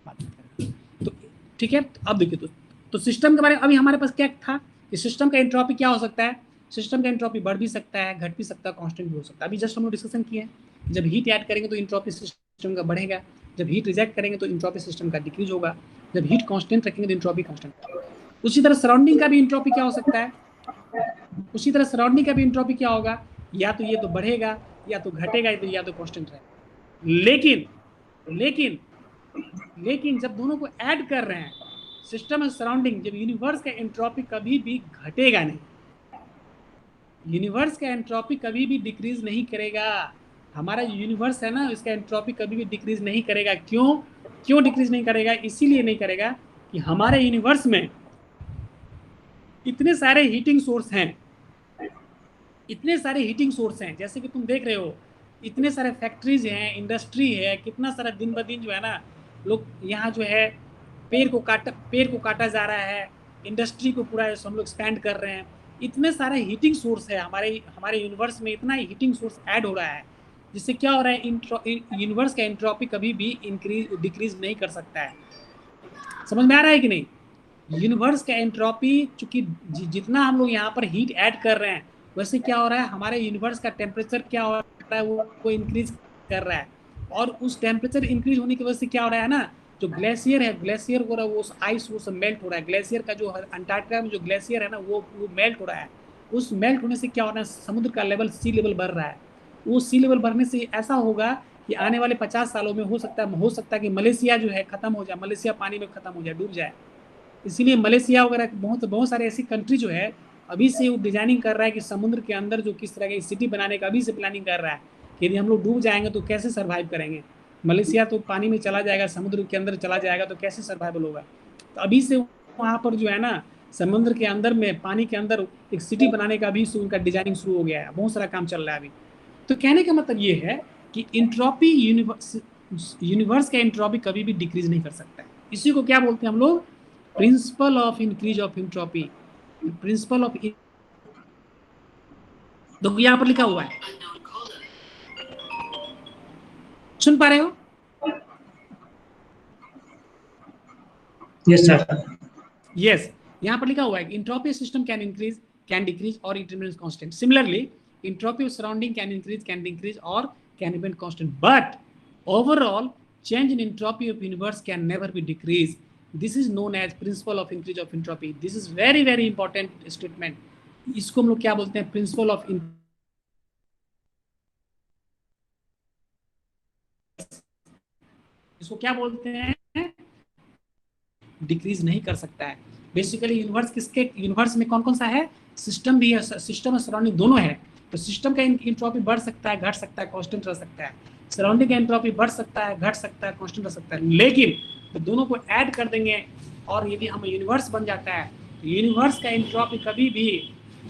बात करें। तो ठीक है, अब देखिए तो सिस्टम के बारे में अभी हमारे पास क्या था कि सिस्टम का एंट्रोपी क्या हो सकता है, सिस्टम का एंट्रोपी बढ़ भी सकता है, घट भी सकता है, कांस्टेंट भी हो सकता है। अभी जस्ट हम लोग डिस्कशन किए हैं, जब हीट ऐड करेंगे तो एंट्रोपी सिस्टम का बढ़ेगा, जब हीट रिजेक्ट करेंगे तो एंट्रोपी सिस्टम का डिक्रीज होगा, जब हीट कांस्टेंट रखेंगे तो एंट्रोपी कांस्टेंट। उसी तरह सराउंडिंग का भी एंट्रोपी क्या हो सकता है, उसी तरह सराउंडिंग का भी एंट्रोपी क्या होगा, या तो ये तो बढ़ेगा या तो घटेगा, या तो कांस्टेंट रहेगा। लेकिन जब दोनों को ऐड कर रहे हैं, सिस्टम और सराउंडिंग, जब यूनिवर्स का एंट्रोपी कभी भी घटेगा नहीं, यूनिवर्स का एंट्रोपी कभी भी डिक्रीज नहीं करेगा। हमारा यूनिवर्स है ना, इसका एंट्रोपी कभी भी डिक्रीज नहीं करेगा। क्यों डिक्रीज नहीं करेगा? इसीलिए नहीं करेगा कि हमारे यूनिवर्स में इतने सारे हीटिंग सोर्स हैं, इतने सारे हीटिंग सोर्स हैं। जैसे कि तुम देख रहे हो, इतने सारे फैक्ट्रीज हैं, इंडस्ट्री है, कितना सारा दिन ब दिन जो है ना, लोग यहाँ जो है पेड़ को काटा जा रहा है, इंडस्ट्री को पूरा हम लोग एक्सपैंड कर रहे हैं। इतने सारे हीटिंग सोर्स है हमारे यूनिवर्स में, इतना हीटिंग सोर्स ऐड हो रहा है, जिससे क्या हो रहा है, यूनिवर्स का एंट्रोपी कभी भी डिक्रीज नहीं कर सकता है। समझ में आ रहा है कि नहीं? यूनिवर्स का एंट्रोपी, चूंकि जितना हम लोग यहाँ पर हीट ऐड कर रहे हैं, वैसे क्या हो रहा है, हमारे यूनिवर्स का टेम्परेचर क्या हो रहा है, वो इंक्रीज कर रहा है। और उस टेम्परेचर इंक्रीज होने की वजह से क्या हो रहा है ना, जो ग्लेशियर है, ग्लेशियर हो रहा है, वो आइस वो सब मेल्ट हो रहा है। ग्लेशियर का जो अंटार्कटिका में जो ग्लेशियर है ना, वो मेल्ट हो रहा है। उस मेल्ट होने से क्या हो रहा है, समुद्र का लेवल, सी लेवल बढ़ रहा है। वो सी लेवल बढ़ने से ऐसा होगा कि आने वाले 50 सालों में हो सकता है कि मलेशिया जो है खत्म हो जाए, मलेशिया पानी में खत्म हो जाए, डूब जाए। इसीलिए मलेशिया वगैरह बहुत सारे ऐसी कंट्री जो है, अभी से वो डिजाइनिंग कर रहा है कि समुद्र के अंदर जो किस तरह की सिटी बनाने का अभी से प्लानिंग कर रहा है कि यदि हम लोग डूब जाएंगे तो कैसे सर्वाइव करेंगे। मलेशिया तो पानी में चला जाएगा, समुद्र के अंदर चला जाएगा, तो कैसे सर्वाइवल होगा। तो अभी से वहाँ पर जो है ना, समुद्र के अंदर में, पानी के अंदर एक सिटी बनाने का भी उनका डिजाइनिंग शुरू हो गया है, बहुत सारा काम चल रहा है अभी। तो कहने का मतलब ये है कि इंट्रोपी, यूनिवर्स का इंट्रोपी कभी भी डिक्रीज नहीं कर सकता है। इसी को क्या बोलते हैं हम लोग? Principle of increase of entropy. Principle of, देखो यहाँ पर लिखा हुआ है, सुन पा रहे हो? Yes sir. यस, यहाँ पर लिखा हुआ है entropy system can increase, can decrease और it remains constant. Similarly entropy of surrounding can decrease or can remain constant, but overall change in entropy of universe can never be decreased. This is known as principle of increase of entropy. This is very very important statement. इसको हम लोग क्या बोलते हैं? Principle of, इसको क्या बोलते हैं? डिक्रीज नहीं कर सकता है। बेसिकली यूनिवर्स में कौन कौन सा है? सिस्टम भी है, सिस्टम और सराउंडिंग दोनों है। तो सिस्टम का एंट्रोपी बढ़ सकता है, घट सकता है, कांस्टेंट रह सकता है। सराउंडिंग का एंट्रोपी बढ़ सकता है, घट सकता है, कांस्टेंट रह सकता है। लेकिन तो दोनों को ऐड कर देंगे और यदि हम यूनिवर्स बन जाता है, तो यूनिवर्स का एंट्रोपी कभी भी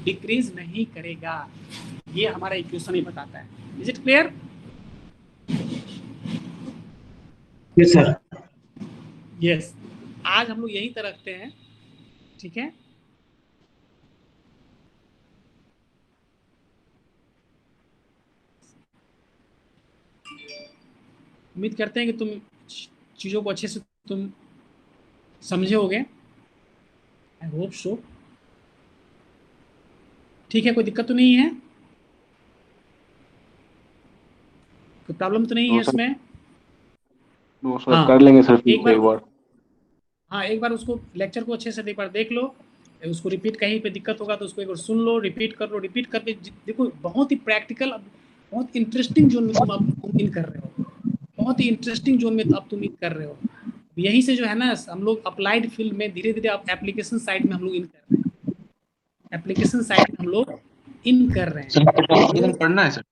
डिक्रीज नहीं करेगा। ये हमारा इक्वेशन ही बताता है। Is it clear? Yes sir. Yes, आज हम लोग यहीं तक रखते हैं, ठीक है? उम्मीद करते हैं कि तुम चीज़ों को अच्छे से तुम समझे होगे। I hope so. ठीक है, कोई दिक्कत तो नहीं है? कोई प्रॉब्लम तो नहीं है इसमें? नो सर, कर लेंगे सर एक एक बार। हाँ, एक बार उसको लेक्चर को अच्छे से एक बार देख लो, उसको रिपीट, कहीं पे दिक्कत होगा तो उसको एक बार सुन लो, रिपीट कर लो, रिपीट करके देखो। बहुत ही प्रैक्टिकल, बहुत इंटरेस्टिंग जोन में तुम अब इन कर रहे हो, बहुत ही इंटरेस्टिंग जोन में अब तुम इन कर रहे हो। यहीं से जो है ना, हम लोग अप्लाइड फील्ड में धीरे धीरे अब एप्लीकेशन साइड में हम लोग इन कर रहे हैं, एप्लीकेशन साइड में हम लोग इन कर रहे हैं। पढ़ना है सर।